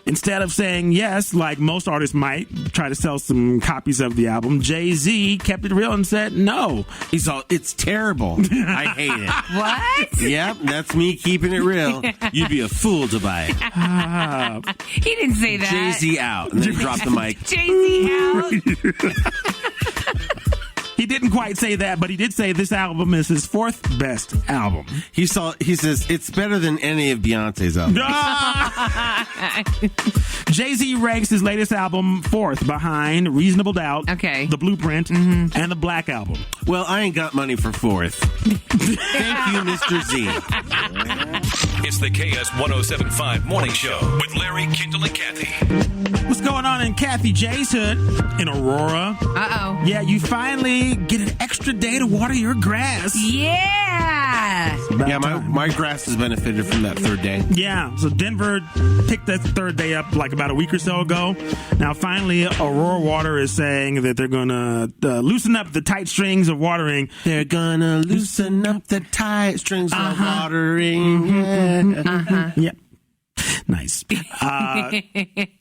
Instead of saying yes, like most artists might try to sell some copies of the album, Jay-Z kept it real and said no. He's all, it's terrible. I hate it. What? Yep, that's me keeping it real. You'd be a fool to buy it. He didn't say that. Jay-Z out. And then drop the mic. Jay-Z out. He didn't quite say that, but he did say this album is his 4th best album. He says it's better than any of Beyonce's albums. Jay-Z ranks his latest album 4th behind Reasonable Doubt, The Blueprint, and the Black Album. Well, I ain't got money for 4th. Thank you, Mr. Z. It's the KS 107.5 Morning Show with Larry, Kendall, and Kathy. What's going on in Kathy J's hood in Aurora? Uh-oh. Yeah, you finally get an extra day to water your grass. Yeah. Yeah, my grass has benefited from that 3rd day. Yeah, so Denver picked that 3rd day up like about a week or so ago. Now, finally, Aurora Water is saying that they're going to loosen up the tight strings of watering. They're going to loosen up the tight strings of watering. Yep. Nice.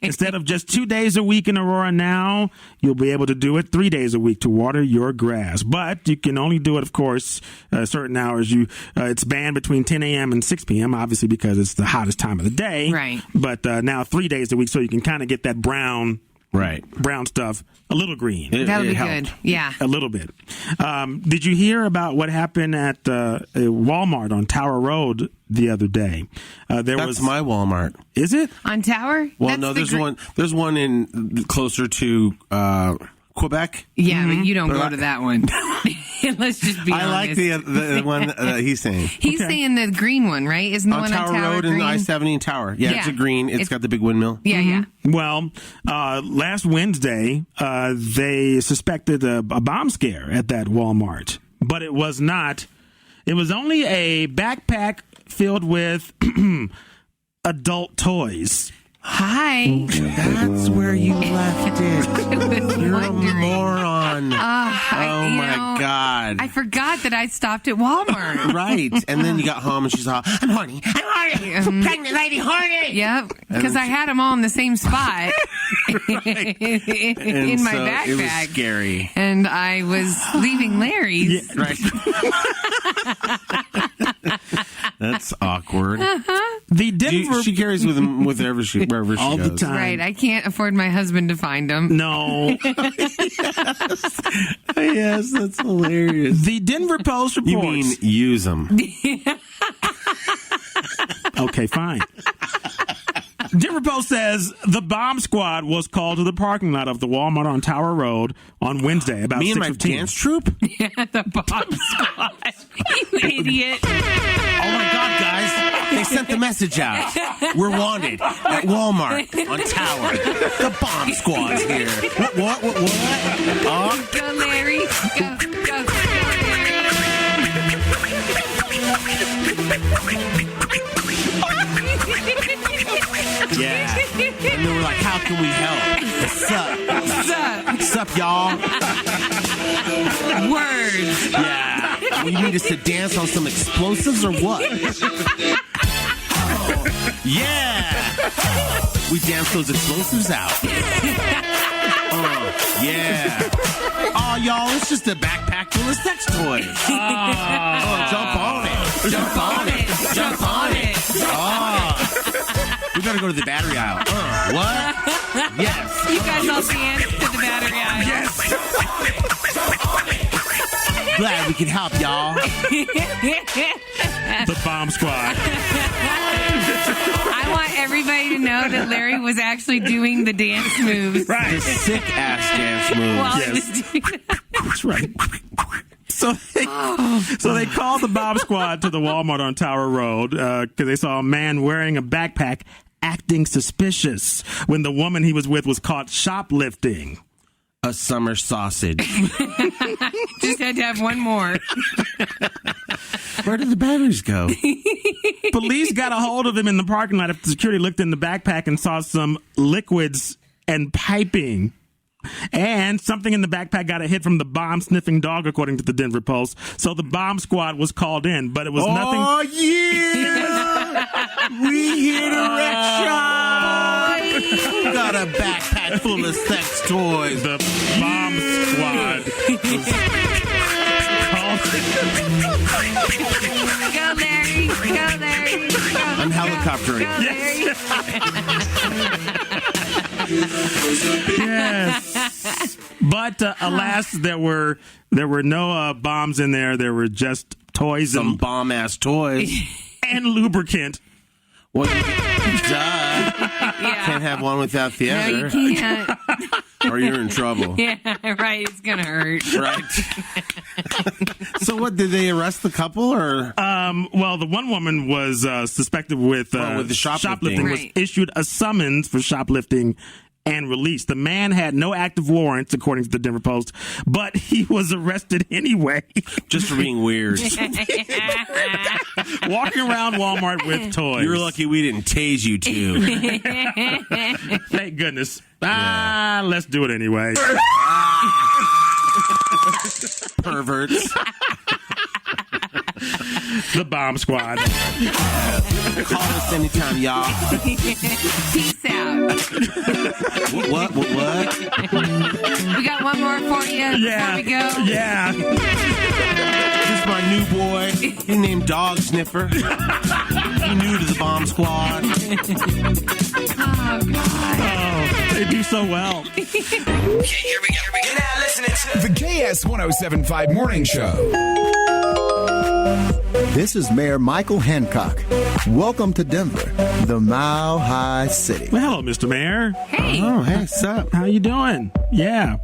Instead of just 2 days a week in Aurora now, you'll be able to do it 3 days a week to water your grass. But you can only do it, of course, certain hours. It's banned between 10 a.m. and 6 p.m., obviously, because it's the hottest time of the day. Right. But now 3 days a week, so you can kind of get that brown stuff a little green. That'll be good. Yeah. A little bit. Did you hear about what happened at Walmart on Tower Road the other day? That's my Walmart. Is it? On Tower? Well, no, there's one in closer to Quebec. Yeah, but you don't go to that one. Let's just be honest. I like the one that he's saying. He's saying the green one, right? Isn't the one Tower on Tower Road green? and I-70 and Tower. Yeah, it's a green. It's got the big windmill. Yeah, yeah. Well, last Wednesday, they suspected a bomb scare at that Walmart, but it was not. It was only a backpack filled with adult toys. Hi. That's where you left it. You're a moron. Oh, my God. I forgot that I stopped at Walmart. Right. And then you got home and she's all, I'm horny. Pregnant lady horny. Yep. Because I had them all in the same spot in my backpack. It was scary. And I was leaving Larry's. Yeah, right. That's awkward. The Denver... She carries with him wherever she all goes. the time. Right. I can't afford my husband to find them. No. Yes, that's hilarious. The Denver Post reports... You mean use them. Okay, fine. Denver Post says the bomb squad was called to the parking lot of the Walmart on Tower Road on Wednesday about 6:15. Me and my dance troupe? Yeah, the bomb squad. You idiot. Oh my God, guys. They sent the message out. We're wanted at Walmart on Tower. The bomb squad's here. What? Oh. Go, Larry. Go, Yeah. And they were like, how can we help? What's up, y'all? Words. Yeah. Well, you need us to dance on some explosives or what? Yeah. We dance those explosives out. Yeah. Oh, y'all, it's just a backpack full of sex toys. Jump on it. Jump on it. Jump on it. We gotta go to the battery aisle. What? Yes. You guys all dance to the battery aisle. Yes. Glad we can help, y'all. The bomb squad. I want everybody to know that Larry was actually doing the dance moves. Right. The sick-ass dance moves. While Yes. he was doing That's right. So they called the bomb squad to the Walmart on Tower Road because they saw a man wearing a backpack acting suspicious when the woman he was with was caught shoplifting. A summer sausage. Just had to have one more. Where did the batteries go? Police got a hold of him in the parking lot after security looked in the backpack and saw some liquids and piping. And something in the backpack got a hit from the bomb-sniffing dog, according to the Denver Post. So the bomb squad was called in, but it was nothing... Oh, yeah! We hit a wreck shop! Got a backpack full of sex toys. The bomb squad was called... Go, Larry. Go, Larry. Go, I'm helicoptering. Go, Larry. Yes. But alas, there were no bombs in there. There were just toys Some and bomb-ass toys. and lubricant. Well, duh. Can't have one without the No, other. you can't. Or you're in trouble. Yeah, right. It's going to hurt. Right. So what, did they arrest the couple or? Well, the one woman was suspected with the shoplifting. was Right. issued a summons for shoplifting and released. The man had no active warrants, according to the Denver Post, but he was arrested anyway. Just for being weird. Walking around Walmart with toys. You're lucky we didn't tase you two. Thank goodness. Let's do it anyway. Perverts. The bomb squad. Call us anytime, y'all. Peace out. What? We got one more for you before we go. Yeah. This is my new boy. He named Dog Sniffer. He new to the bomb squad. Oh, God. Oh, they do so well. Okay, here we go. You're now listening to The KS 1075 Morning Show. This is Mayor Michael Hancock. Welcome to Denver, the Mile High City. Well, hello, Mr. Mayor. Hey. Oh, hey, what's up? How you doing? Yeah.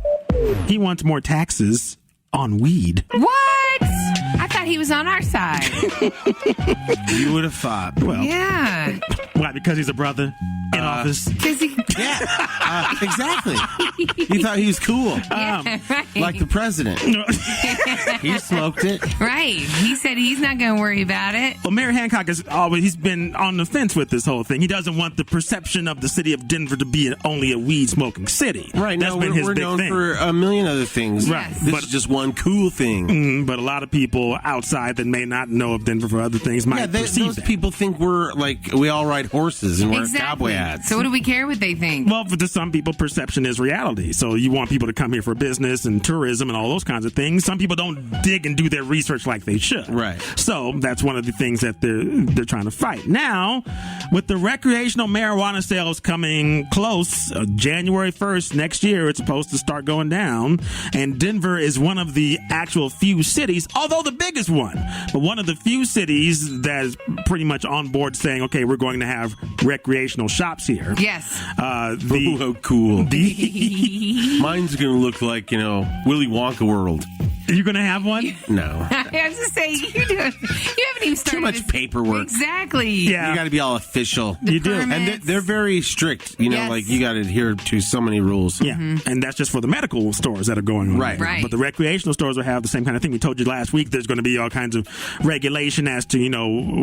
He wants more taxes on weed. What? I thought he was on our side. You would have thought. Well, Yeah. why? Because he's a brother in office. Because he... Yeah, exactly. He thought he was cool. Yeah, right. Like the president. He smoked it. Right. He said he's not going to worry about it. Well, Mayor Hancock he's been on the fence with this whole thing. He doesn't want the perception of the city of Denver to be only a weed smoking city. Right. That's No, been his we're big known thing. for a million other things. Right. This But- is just one cool thing. But a lot of people outside that may not know of Denver for other things might perceive those that. people think we're like, we all ride horses and wear Exactly. cowboy hats. So what do we care what they think? Well, for some people, perception is reality. So you want people to come here for business and tourism and all those kinds of things. Some people don't dig and do their research like they should. Right. So that's one of the things that they're trying to fight. Now, with the recreational marijuana sales coming close, January 1st next year, it's supposed to start going down. And Denver is one of the actual few cities, although the biggest one, but one of the few cities that is pretty much on board saying, okay, we're going to have recreational shops here. Yes. Oh, cool. Mine's going to look like, Willy Wonka World. Are you going to have one? No. I was just saying, you haven't even started. Too much paperwork. Exactly. Yeah. You got to be all official. You do. And they're very strict. Yes. Like you got to adhere to so many rules. Yeah, and that's just for the medical stores that are going on. Right. Right. But the recreational stores will have the same kind of thing. We told you last week there's going to be all kinds of regulation as to,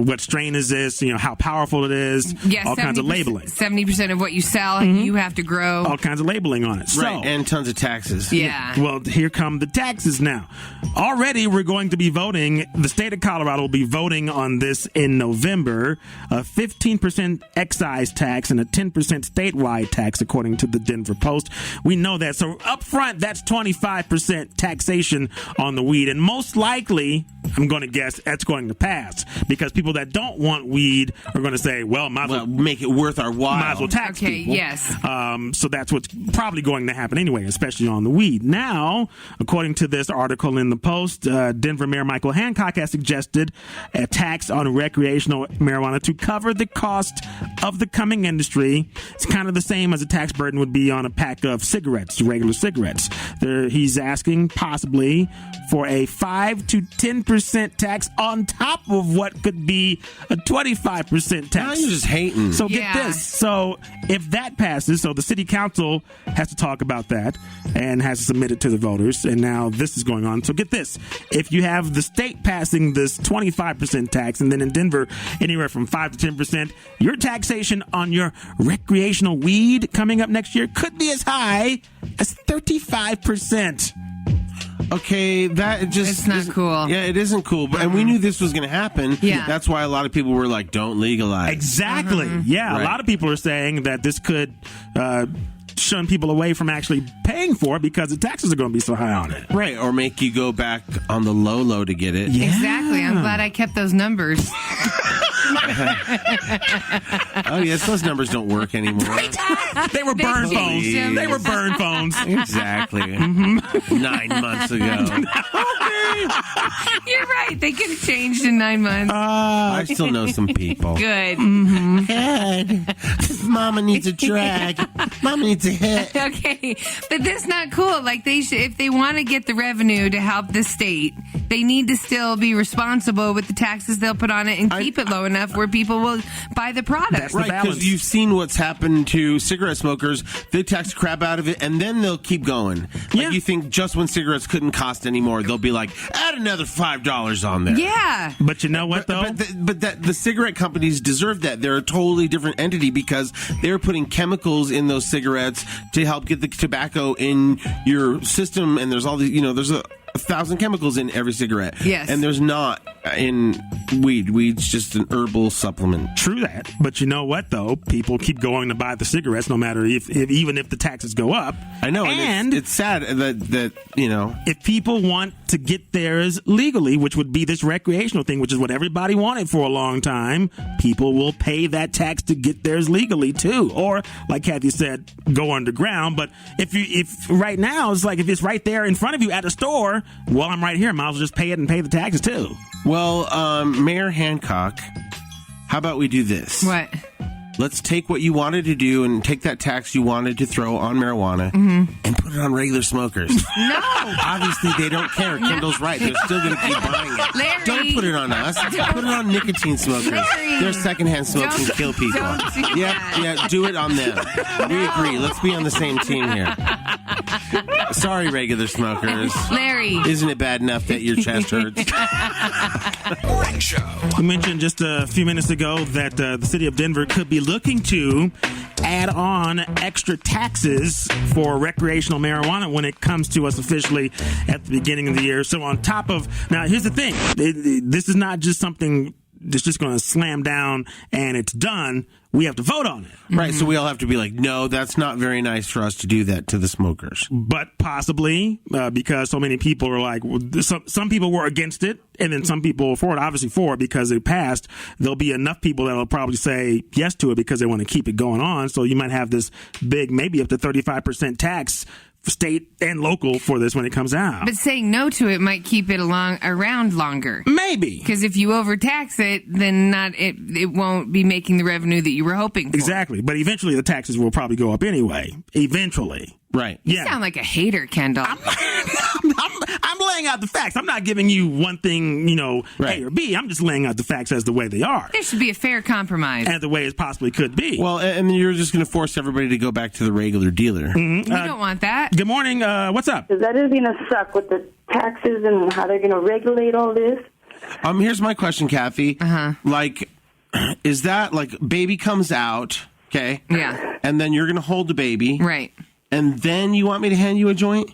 what strain is this, how powerful it is, Yes, all kinds of labeling. 70% of what you sell, you have to grow. All kinds of labeling on it. Right. So, And tons of taxes. Yeah. well, here come the taxes now. Already, we're going to be voting. The state of Colorado will be voting on this in November. A 15% excise tax and a 10% statewide tax, according to the Denver Post. We know that. So up front, that's 25% taxation on the weed. And most likely, I'm going to guess that's going to pass because people that don't want weed are going to say, well, might as well make it worth our while. Might as well tax Okay, people. yes. So that's what's probably going to happen anyway, especially on the weed. Now, according to this article in the Post, Denver Mayor Michael Hancock has suggested a tax on recreational marijuana to cover the cost of the coming industry. It's kind of the same as a tax burden would be on a pack of cigarettes, regular cigarettes. He's asking possibly for a 5 to 10% tax on top of what could be a 25% tax. Now you're just hating. So get Yeah. this. So if that passes, so the city council has to talk about that and has to submit it to the voters. And now this is going on. So get this. If you have the state passing this 25% tax and then in Denver anywhere from 5 to 10%, your taxation on your recreational weed coming up next year could be as high as 35%. Okay, that just It's not isn't- cool. Yeah, it isn't cool. But and we knew this was going to happen. Yeah. That's why a lot of people were like, "Don't legalize." Exactly. Yeah, Right. a lot of people are saying that this could shun people away from actually paying for it because the taxes are going to be so high on it. Right, or make you go back on the low to get it. Yeah. Exactly. I'm glad I kept those numbers. Oh yes, those numbers don't work anymore. They were burn They phones. changed them. They were burn phones. Exactly. 9 months ago. You're right. They could have changed in 9 months. I still know some people. Good. Good. Mama needs a drag. Mama needs a hit. Okay, but that's not cool. Like they should, if they want to get the revenue to help the state, they need to still be responsible with the taxes they'll put on it and keep it low enough where people will buy the product. Right, because you've seen what's happened to cigarette smokers. They tax the crap out of it, and then they'll keep going. Like you think just when cigarettes couldn't cost anymore, they'll be like, add another $5 on there. Yeah. But you know what, though? But the cigarette companies deserve that. They're a totally different entity because they're putting chemicals in those cigarettes to help get the tobacco in your system, and there's all the, there's a 1,000 chemicals in every cigarette. Yes. And there's not in weed. Weed's just an herbal supplement. True that. But you know what, though? People keep going to buy the cigarettes no matter even if the taxes go up. I know, and it's sad that, you know. If people want to get theirs legally, which would be this recreational thing, which is what everybody wanted for a long time, people will pay that tax to get theirs legally, too. Or, like Kathy said, go underground. But if right now, it's like if it's right there in front of you at a store, well, I'm right here. Might as well just pay it and pay the taxes, too. Well, Mayor Hancock, how about we do this? What? Let's take what you wanted to do and take that tax you wanted to throw on marijuana and put it on regular smokers. No! Obviously, they don't care. Kendall's right. They're still going to keep buying it. Larry. Don't put it on us. Put it on nicotine smokers. Larry. Their secondhand smokes can kill people. Yeah, do it on them. We agree. Let's be on the same team here. Sorry, regular smokers. Larry. Isn't it bad enough that your chest hurts? Morning show. We mentioned just a few minutes ago that the city of Denver could be looking to add on extra taxes for recreational marijuana when it comes to us officially at the beginning of the year. So on top of, now here's the thing, this is not just something that's just going to slam down and it's done. We have to vote on it. Right, so we all have to be like, no, that's not very nice for us to do that to the smokers. But possibly, because so many people are like, some people were against it, and then some people were for it, obviously for it because it passed. There'll be enough people that'll probably say yes to it because they want to keep it going on. So you might have this big, maybe up to 35% tax, state and local, for this when it comes out. But saying no to it might keep it around longer. Maybe. Because if you overtax it, then it won't be making the revenue that you were hoping for. Exactly. But eventually the taxes will probably go up anyway. Eventually. Right. You sound like a hater, Kendall. I'm laying out the facts. I'm not giving you one thing, A or B. I'm just laying out the facts as the way they are. There should be a fair compromise. And the way it possibly could be. Well, and you're just going to force everybody to go back to the regular dealer. Mm-hmm. We don't want that. Good morning. What's up? Is that is going to suck with the taxes and how they're going to regulate all this? Here's my question, Kathy. Like, is that like baby comes out, okay? Yeah. And then you're going to hold the baby. Right. And then you want me to hand you a joint?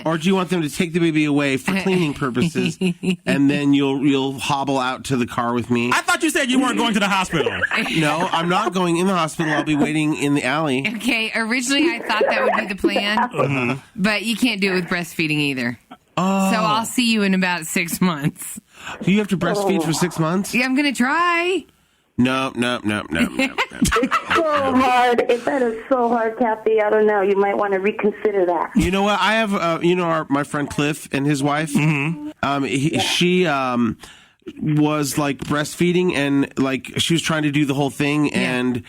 Or do you want them to take the baby away for cleaning purposes and then you'll hobble out to the car with me? I thought you said you weren't going to the hospital. No, I'm not going in the hospital. I'll be waiting in the alley. Okay, originally I thought that would be the plan, but you can't do it with breastfeeding either. Oh. So I'll see you in about 6 months. You have to breastfeed for 6 months? Yeah, I'm going to try. No. It's so hard. That is so hard, Kathy. I don't know. You might want to reconsider that. You know what? I have, my friend Cliff and his wife. She was like breastfeeding and like she was trying to do the whole thing and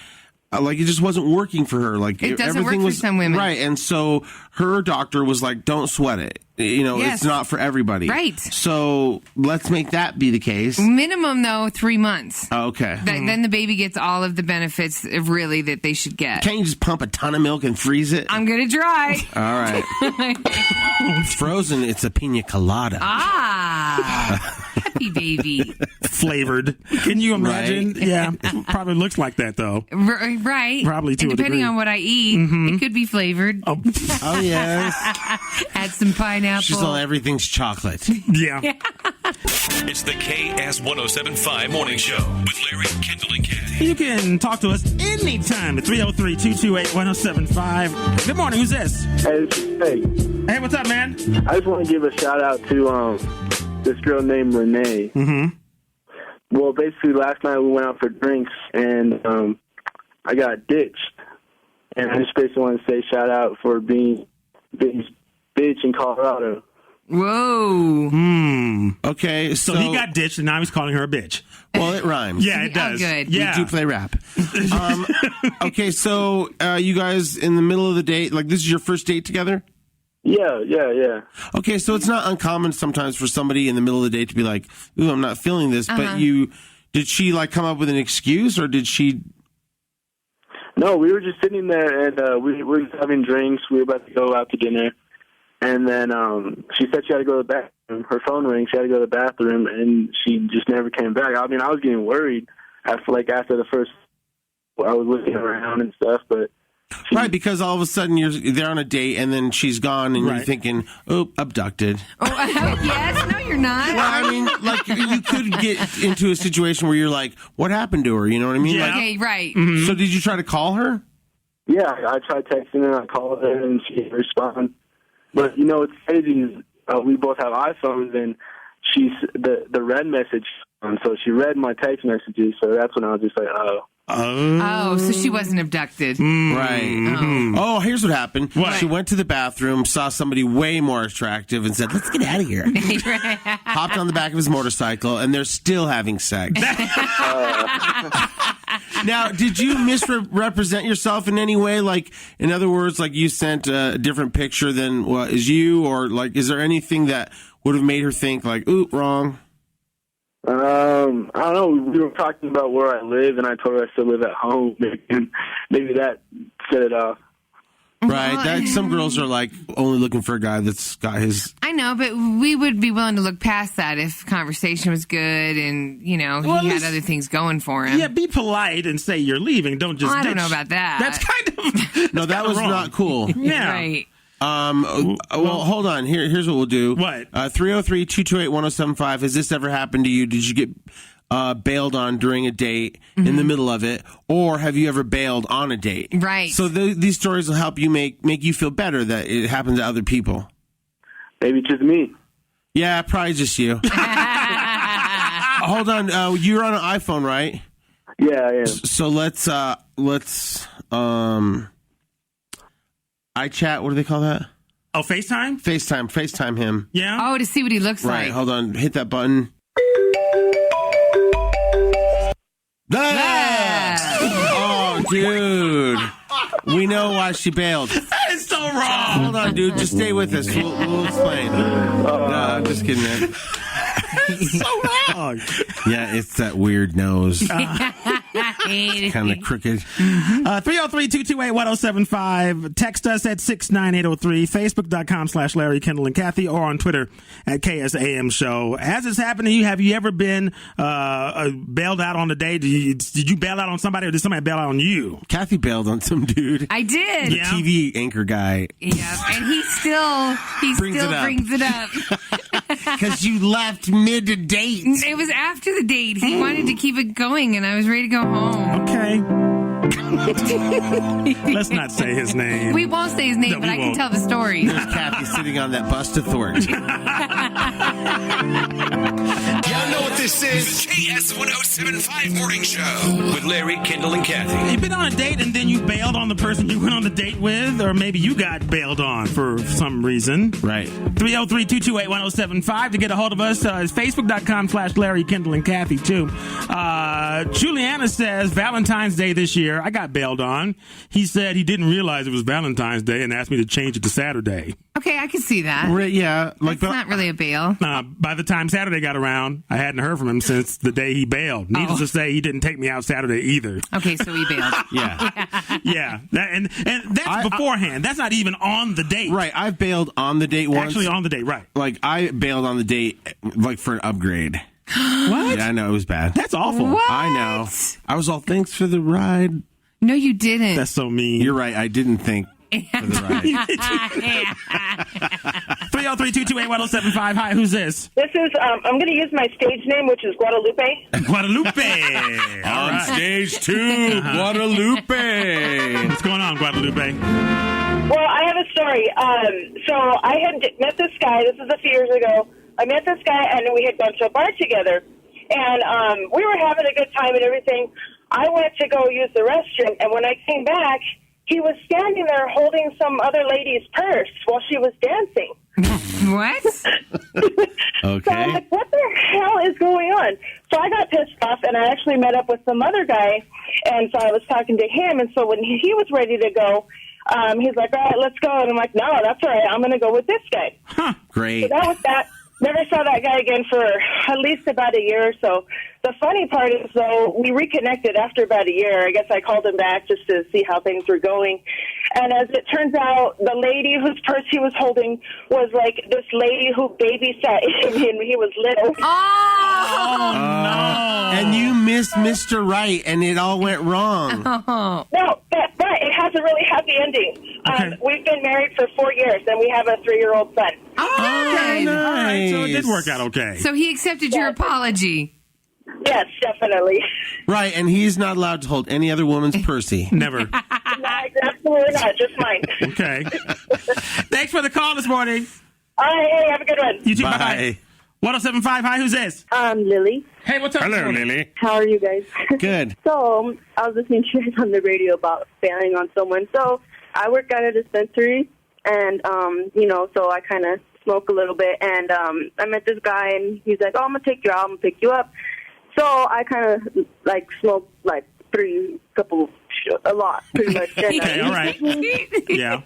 like it just wasn't working for her. Like it doesn't everything work was for some women, right? And so her doctor was like, "Don't sweat it. It's not for everybody." Right. So let's make that be the case. Minimum though, 3 months. Okay. Then the baby gets all of the benefits really that they should get. Can't you just pump a ton of milk and freeze it? I'm gonna try. All right. Frozen, it's a pina colada. Happy baby. Flavored. Can you imagine? Right. Yeah. Probably looks like that though. Right. Probably to and a depending degree. on what I eat, it could be flavored. Oh yes. Add some pineapple. She's all everything's chocolate. Yeah. It's the KS1075 Morning Show with Larry, Kendall, and Kathy. You can talk to us anytime at 303-228-1075. Good morning. Who's this? Hey, what's up, man? I just want to give a shout out to this girl named Renee. Mm-hmm. Well, basically, last night we went out for drinks, and I got ditched. And I just basically want to say shout out for being bitch in Colorado. Whoa. Okay, So he got ditched, and now he's calling her a bitch. Well, it rhymes. Yeah, it does. Oh, good. Yeah. We do play rap. Okay, so you guys in the middle of the date, like this is your first date together? Yeah. Okay, so it's not uncommon sometimes for somebody in the middle of the date to be like, ooh, I'm not feeling this. But did she like come up with an excuse or did she? No, we were just sitting there and we were having drinks. We were about to go out to dinner. And then she said she had to go to the bathroom. Her phone rang. She had to go to the bathroom, and she just never came back. I mean, I was getting worried after the first. I was looking around and stuff, but Right, because all of a sudden they're on a date and then she's gone and you're thinking, oh, abducted. Yes, no, you're not. Well, I mean, like, you could get into a situation where you're like, what happened to her? You know what I mean? Yeah. Like, Okay, right. Mm-hmm. So did you try to call her? Yeah, I tried texting her. I called her, and she didn't respond. But, you know, what's crazy is we both have iPhones, and she's the red message, so she read my text messages, so that's when I was just like, oh. Oh, so she wasn't abducted. Right. Oh, here's what happened. What? She went to the bathroom, saw somebody way more attractive, and said, let's get out of here. Hopped on the back of his motorcycle, and they're still having sex. Now, did you misrepresent yourself in any way? Like, in other words, like you sent a different picture than what is you? Or, like, is there anything that would have made her think, like, ooh, wrong? I don't know. We were talking about where I live, and I told her I still live at home. Maybe that set it off. Right. Some girls are like only looking for a guy that's got his. I know, but we would be willing to look past that if conversation was good and, you know, he had other things going for him. Yeah, be polite and say you're leaving. Don't just. I don't know about that. That's kind of. No, that was wrong. not cool. Yeah. Right. Well, hold on. Here's what we'll do. What? 303-228-1075. Has this ever happened to you? Did you get bailed on during a date in the middle of it, or have you ever bailed on a date? Right. So these stories will help you make you feel better that it happened to other people. Maybe just me. Yeah, probably just you. Hold on. You're on an iPhone, right? Yeah, I am. So let's iChat. What do they call that? Oh, FaceTime? FaceTime him. Yeah. Oh, to see what he looks Right. like. Hold on. Hit that button. Oh, dude. We know why she bailed. That is so wrong. Hold on, dude. Just stay with us. We'll explain. No, just kidding, man. So wrong. Yeah, it's that weird nose. Kind of crooked. 303-228-1075. Text us at 69803. Facebook.com/Larry, Kendall, and Kathy, or on Twitter at KSAM Show. Has this happened to you? Have you ever been bailed out on a date? Did you bail out on somebody, or did somebody bail out on you? Kathy bailed on some dude. I did. The TV anchor guy. Yeah, and he still brings it up. Because you left mid-date. It was after the date. He wanted to keep it going, and I was ready to go home. Okay. Let's not say his name. We won't say his name, No, but I we can won't. tell the story. There's Kathy sitting on that bus to Thornton. Y'all know what this is? The KS1075 Morning Show with Larry, Kendall, and Kathy. You've been on a date and then you bailed on the person you went on the date with, or maybe you got bailed on for some reason. Right. 303-228-1075 to get a hold of us. It's Facebook.com/Larry, Kendall, and Kathy, too. Juliana says, Valentine's Day this year, I got bailed on. He said he didn't realize it was Valentine's Day and asked me to change it to Saturday. Okay, I can see that. Yeah. That's not really a bail. By the time Saturday got around, I hadn't heard from him since the day he bailed. Needless to say, he didn't take me out Saturday either. Okay, so he bailed. Yeah. Yeah. And that's beforehand. That's not even on the date. Right. I've bailed on the date once. Actually on the date, right. Like, I bailed on the date, like, for an upgrade. What? Yeah, I know. It was bad. That's awful. What? I know. I was all, thanks for the ride. No, you didn't. That's so mean. You're right. I didn't think for the ride. 303-228-1075. Hi, who's this? This is, I'm going to use my stage name, which is Guadalupe. Guadalupe. All On right. stage 2, Guadalupe. What's going on, Guadalupe? Well, I have a story. So I had met this guy. This was a few years ago. I met this guy, and we had gone to a bar together. And we were having a good time and everything. I went to go use the restroom, and when I came back, he was standing there holding some other lady's purse while she was dancing. What? Okay. So I'm like, what the hell is going on? So I got pissed off, and I actually met up with some other guy, and so I was talking to him, and so when he was ready to go, he's like, all right, let's go. And I'm like, no, that's all right. I'm going to go with this guy. Great. So that was that. Never saw that guy again for at least about a year or so. The funny part is, though, we reconnected after about a year. I guess I called him back just to see how things were going. And as it turns out, the lady whose purse he was holding was like this lady who babysat him when he was little. Oh, no. And you missed Mr. Right, and it all went wrong. Oh. No, but it has a really happy ending. We've been married for 4 years, and we have a 3-year-old son. Okay, All right, so it did work out okay. So he accepted your apology. Yes, definitely. Right, and he's not allowed to hold any other woman's Percy. Never. No, absolutely not. Just mine. Okay. Thanks for the call this morning. All right, hey, have a good one. You too. Bye. 107.5. Hi, who's this? Lily. Hey, what's up? Hello, Lily. How are you guys? Good. So, I was listening to you guys on the radio about bailing on someone. So, I work at a dispensary, and, so I kind of smoke a little bit. And I met this guy, and he's like, I'm going to take you out. I'm going to pick you up. So, I kind of, smoked, a lot, pretty much. Okay, all right. Yeah.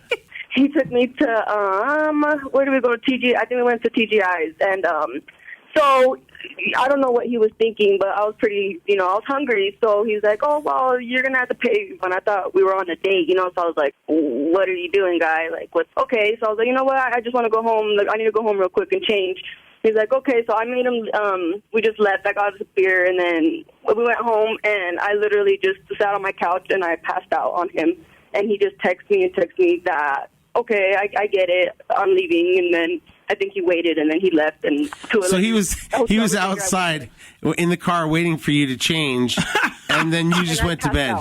He took me to, where did we go? TG. I think we went to TGI's. And so I don't know what he was thinking, but I was pretty, I was hungry. So he's like, oh, well, you're going to have to pay. When I thought we were on a date, so I was like, what are you doing, guy? What's okay? So I was like, you know what? I just want to go home. I need to go home real quick and change. He's like, okay. So I made him, we just left. I got us a beer, and then we went home, and I literally just sat on my couch, and I passed out on him. And he just texted me that, okay, I get it, I'm leaving. And then I think he waited, and then he left. And so he was outside in the car waiting for you to change, and then you just went to bed.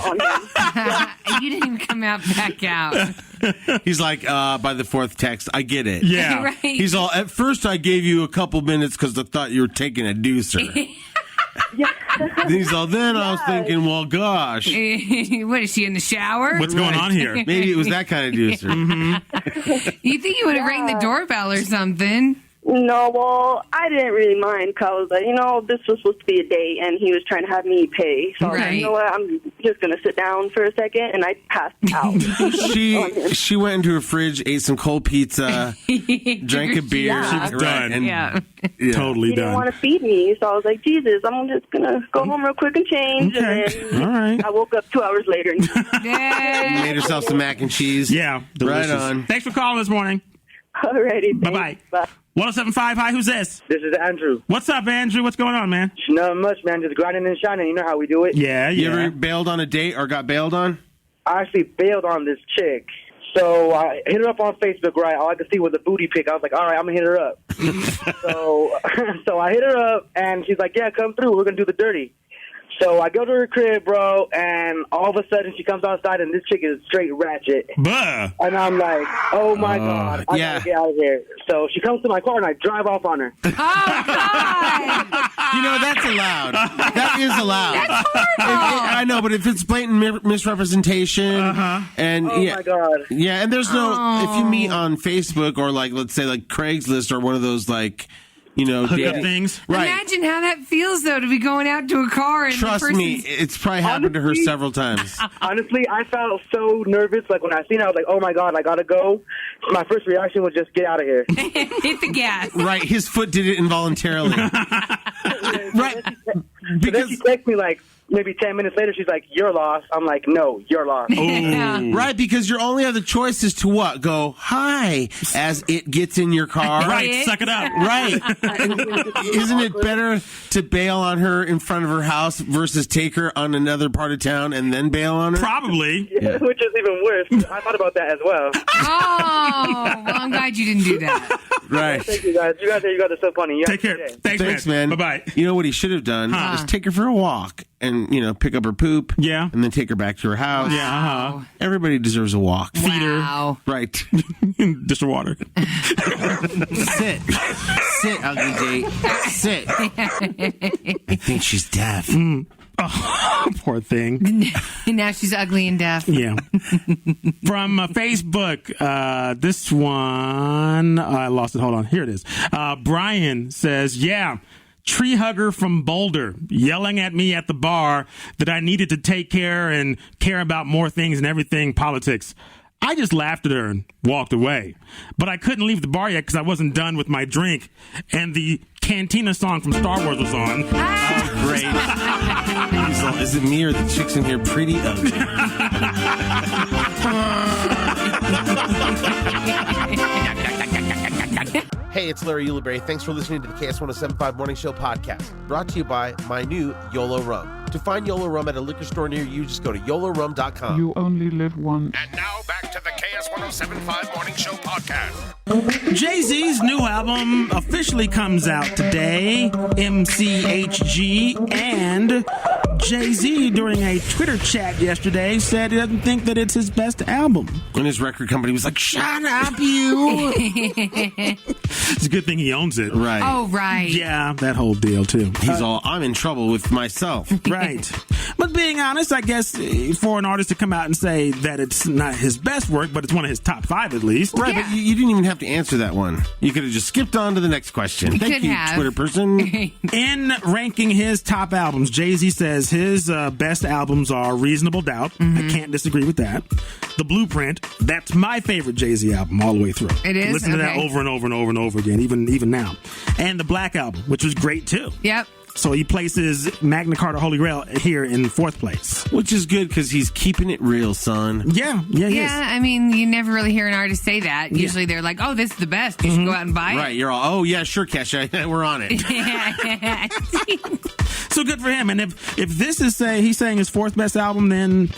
You didn't even come back out. He's like, by the fourth text, I get it. Yeah. Right. He's all, at first I gave you a couple minutes because I thought you were taking a doozer. He's all, then I was thinking, well, gosh. What, is she in the shower? What's going on here? Maybe it was that kind of doozer. You think you would have rang the doorbell or something? No, well, I didn't really mind because I was like, this was supposed to be a date, and he was trying to have me pay. So I was like, you know what, I'm just going to sit down for a second, and I passed out. She went into her fridge, ate some cold pizza, drank a beer. Yeah. She was done. And, Totally He didn't done. want to feed me, so I was like, Jesus, I'm just going to go home real quick and change. Okay. And then All right. I woke up 2 hours later. made herself some mac and cheese. Yeah. Delicious. Right on. Thanks for calling this morning. Alrighty. Bye-bye. Bye. 107.5. Hi, who's this? This is Andrew. What's up, Andrew? What's going on, man? Not much, man. Just grinding and shining. You know how we do it. Yeah, You ever bailed on a date or got bailed on? I actually bailed on this chick. So I hit her up on Facebook, right? All I could see was a booty pic. I was like, all right, I'm going to hit her up. So I hit her up, and she's like, yeah, come through. We're going to do the dirty. So I go to her crib, bro, and all of a sudden she comes outside, and this chick is straight ratchet. Buh. And I'm like, oh, my God. I got to get out of here. So she comes to my car, and I drive off on her. Oh, God. That's allowed. That is allowed. That's horrible. I know, but if it's blatant misrepresentation, and Oh, my God. yeah, and there's no, if you meet on Facebook or let's say Craigslist or one of those Hookup dating things. Right. Imagine how that feels, though, to be going out to a car and Trust the me, it's probably happened to her several times. Honestly, I felt so nervous. When I seen it, I was like, oh, my God, I got to go. My first reaction was just get out of here. hit the gas. Right, his foot did it involuntarily. Right. But then she texted me maybe 10 minutes later, she's like, you're lost. I'm like, no, you're lost. Right, because your only other choice is to what? Go, hi, as it gets in your car. Right, suck it up. Right. Isn't it better to bail on her in front of her house versus take her on another part of town and then bail on her? Probably. Yeah. Which is even worse. I thought about that as well. Oh, well, I'm glad you didn't do that. Right. Thank you, guys. You guys are so funny. Take care. Thanks, man. Bye-bye. You know what he should have done? Is take her for a walk and, pick up her poop. Yeah. And then take her back to her house. Yeah. Everybody deserves a walk. Feed her. Wow. Right. Dish of water. Sit. Sit, ugly date. Sit. I think she's deaf. Oh, poor thing. Now she's ugly and deaf. Yeah. From Facebook, this one, I lost it. Hold on. Here it is. Brian says, tree hugger from Boulder yelling at me at the bar that I needed to take care and care about more things and everything politics. I just laughed at her and walked away. But I couldn't leave the bar yet because I wasn't done with my drink. And the Cantina song from Star Wars was on. Oh, great. Hazel, is it me or the chicks in here pretty ugly? Hey, it's Larry Ulibarri. Thanks for listening to the KS1075 Morning Show podcast, brought to you by my new YOLO Rum. To find YOLO Rum at a liquor store near you, just go to YOLORum.com. You only live once. And now back to the KS1075 Morning Show podcast. Jay-Z's new album officially comes out today, MCHG, and Jay-Z, during a Twitter chat yesterday, said he doesn't think that it's his best album. And his record company was like, shut up, you! It's a good thing he owns it. Right. Oh, right. Yeah, that whole deal, too. He's all, I'm in trouble with myself. Right. But being honest, I guess for an artist to come out and say that it's not his best work, but it's one of his top 5 at least. Right, but you didn't even have to answer that one. You could have just skipped on to the next question. Thank you, Twitter person. In ranking his top albums, Jay-Z says his best albums are Reasonable Doubt. I can't disagree with that. The Blueprint, that's my favorite Jay-Z album all the way through. It is? Listen to that over and over and over and over again, even now. And the Black Album, which was great too. Yep. So he places Magna Carta Holy Grail here in 4th place. Which is good because he's keeping it real, son. Yeah, he is. I mean, you never really hear an artist say that. Usually they're like, oh, this is the best. You should go out and buy it. Right, you're all, oh, yeah, sure, Kesha, we're on it. So good for him. And if this is, he's saying his 4th best album, then...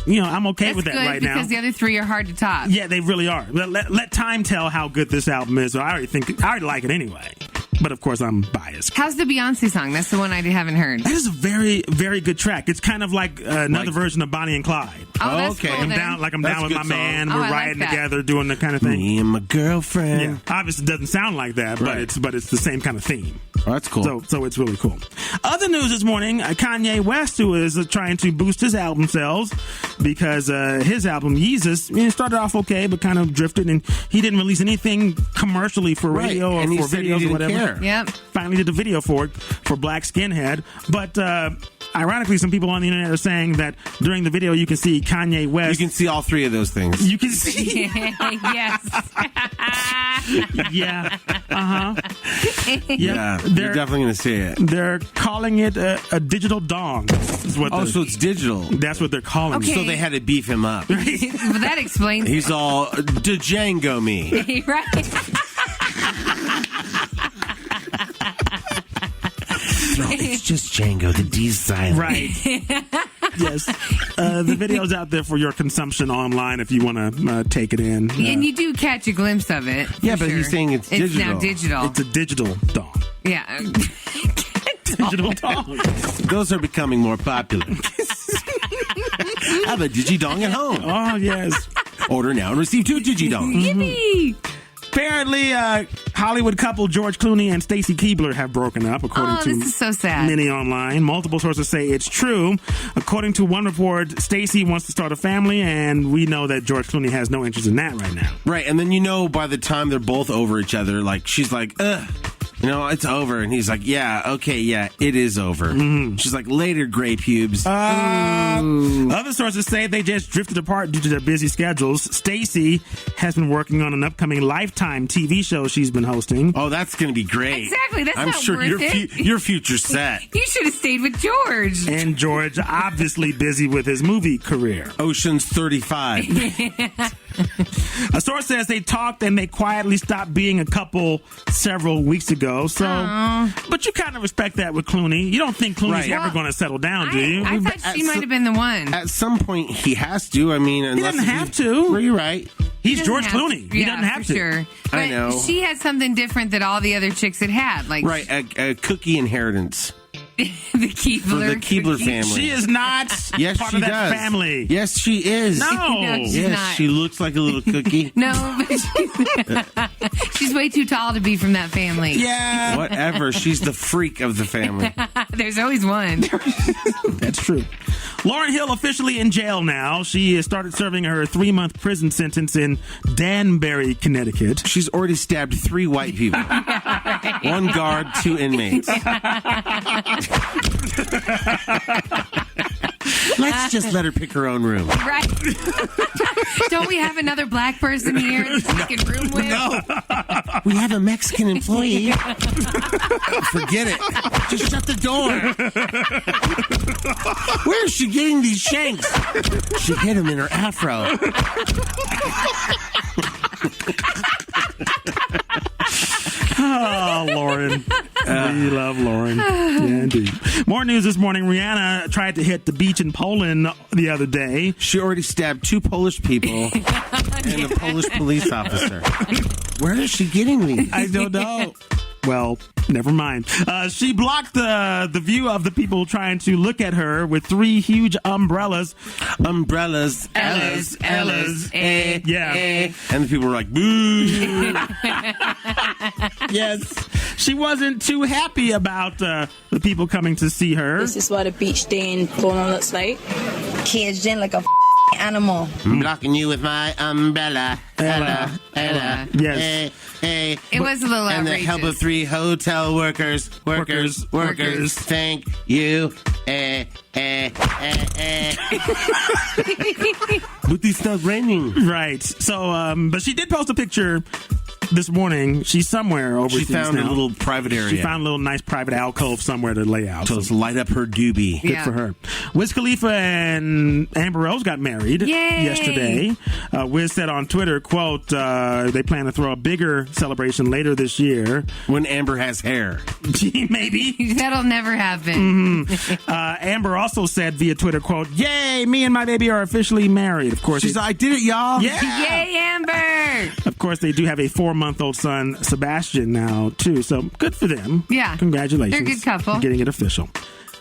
I'm okay with that right now. Because the other 3 are hard to top. Yeah, they really are. Let time tell how good this album is. I already like it anyway. But of course, I'm biased. How's the Beyonce song? That's the one I haven't heard. That is a very, very good track. It's kind of like another version of Bonnie and Clyde. Oh, that's cool, I'm down with my man. Oh, We're I riding like that. together, doing the kind of thing. Me and my girlfriend. Yeah, obviously, it doesn't sound like that, Right. but it's the same kind of theme. Oh, that's cool. So it's really cool. Other news this morning: Kanye West, who is trying to boost his album sales because his album Yeezus started off okay, but kind of drifted, and he didn't release anything commercially for radio or and he for said he videos or didn't whatever. Yep. Finally did the video for it for Black Skinhead, but ironically, some people on the internet are saying that during the video you can see Kanye West. You can see all 3 of those things. You can see. Yes. Yeah. Yeah, you're definitely going to see it. They're calling it a digital dong. Is what so it's digital. That's what they're calling it. Okay. So they had to beef him up. Well, that explains He's all, Django me. it. Right. No, it's just Django. The D's silent. Right. Yes. The video's out there for your consumption online if you want to take it in. And you do catch a glimpse of it. Yeah, for but he's sure. saying it's digital. It's now digital. It's a digital dong. Yeah. Digital dong. Those are becoming more popular. Have a digidong at home. Oh, yes. Order now and receive 2 digidongs. Yippee! Apparently, Hollywood couple George Clooney and Stacy Keibler have broken up, according to this is so sad. many online. Multiple sources say it's true. According to one report, Stacy wants to start a family, and we know that George Clooney has no interest in that right now. Right, and then by the time they're both over each other, like, she's like, ugh. It's over. And he's like, yeah, okay, yeah, it is over. Mm-hmm. She's like, later, gray pubes. Other sources say they just drifted apart due to their busy schedules. Stacy has been working on an upcoming Lifetime TV show she's been hosting. Oh, that's going to be great. Exactly. That's I'm not sure worth it. your future's set. You should have stayed with George. And George, obviously busy with his movie career. Ocean's 35. A source says they talked and they quietly stopped being a couple several weeks ago. So, but you kind of respect that with Clooney. You don't think Clooney's ever going to settle down, do you? I thought she might have been the one. At some point, he has to. I mean, he doesn't have to. Well, you're right. He's George Clooney. He doesn't have to. Sure. But I know. She had something different that all the other chicks had. Like right, a cookie inheritance. The Keebler. For the Keebler family. She is not yes, part she of that does. family. Yes, she is. No. She's not. She looks like a little cookie. No, but she's way too tall to be from that family. Yeah. Whatever. She's the freak of the family. There's always one. That's true. Lauryn Hill officially in jail now. She has started serving her 3-month prison sentence in Danbury, Connecticut. She's already stabbed 3 white people. Yeah, right. 1 guard, 2 inmates. Let's just let her pick her own room. Right. Don't we have another black person here that we can room with? No. We have a Mexican employee. Forget it. Just shut the door. Where is she getting these shanks? She hit him in her afro. Oh, Lauren. We love Lauren. Yeah, indeed. More news this morning. Rihanna tried to hit the beach in Poland the other day. She already stabbed 2 Polish people and a Polish police officer. Where is she getting these? I don't know. Well, never mind. She blocked the view of the people trying to look at her with 3 huge umbrellas. Umbrellas. Ellas. Yeah. And the people were like, boo. Yes. She wasn't too happy about the people coming to see her. This is what a beach day in Poland looks like. Caged in like a animal. I'm blocking you with my umbrella. Ella. Yes. Hey. It was a little and outrageous. the help of 3 hotel workers. Thank you. But it's not raining. Right. So, but she did post a picture this morning. She's somewhere overseas. She found now. a little private area. She found a little nice private alcove somewhere to lay out. So let's light up her doobie. Good for her. Wiz Khalifa and Amber Rose got married yesterday. Wiz said on Twitter, quote, they plan to throw a bigger celebration later this year. When Amber has hair. Maybe. That'll never happen. Amber also said via Twitter, quote, yay, me and my baby are officially married. Of course. She's like, I did it, y'all. Yeah. Yay, Amber. Of course, they do have a 4-month-old son, Sebastian, now, too. So good for them. Yeah. Congratulations. They're a good couple. Getting it official.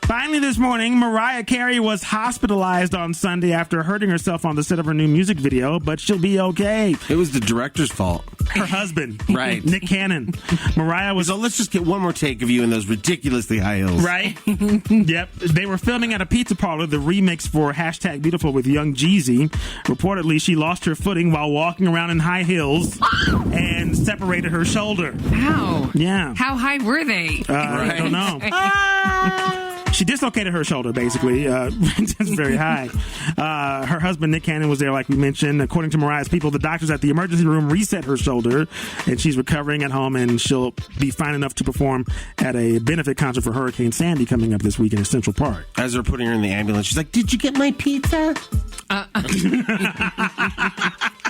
Finally this morning, Mariah Carey was hospitalized on Sunday after hurting herself on the set of her new music video, but she'll be okay. It was the director's fault. Her husband. Right. Nick Cannon. Mariah was... So let's just get one more take of you in those ridiculously high heels. Right? Yep. They were filming at a pizza parlor, the remix for #Beautiful with Young Jeezy. Reportedly, she lost her footing while walking around in high heels and separated her shoulder. Ow. Yeah. How high were they? I don't know. She dislocated her shoulder, basically. It's very high. Her husband, Nick Cannon, was there, like we mentioned. According to Mariah's people, the doctors at the emergency room reset her shoulder, and she's recovering at home, and she'll be fine enough to perform at a benefit concert for Hurricane Sandy coming up this weekend in Central Park. As they're putting her in the ambulance, she's like, did you get my pizza?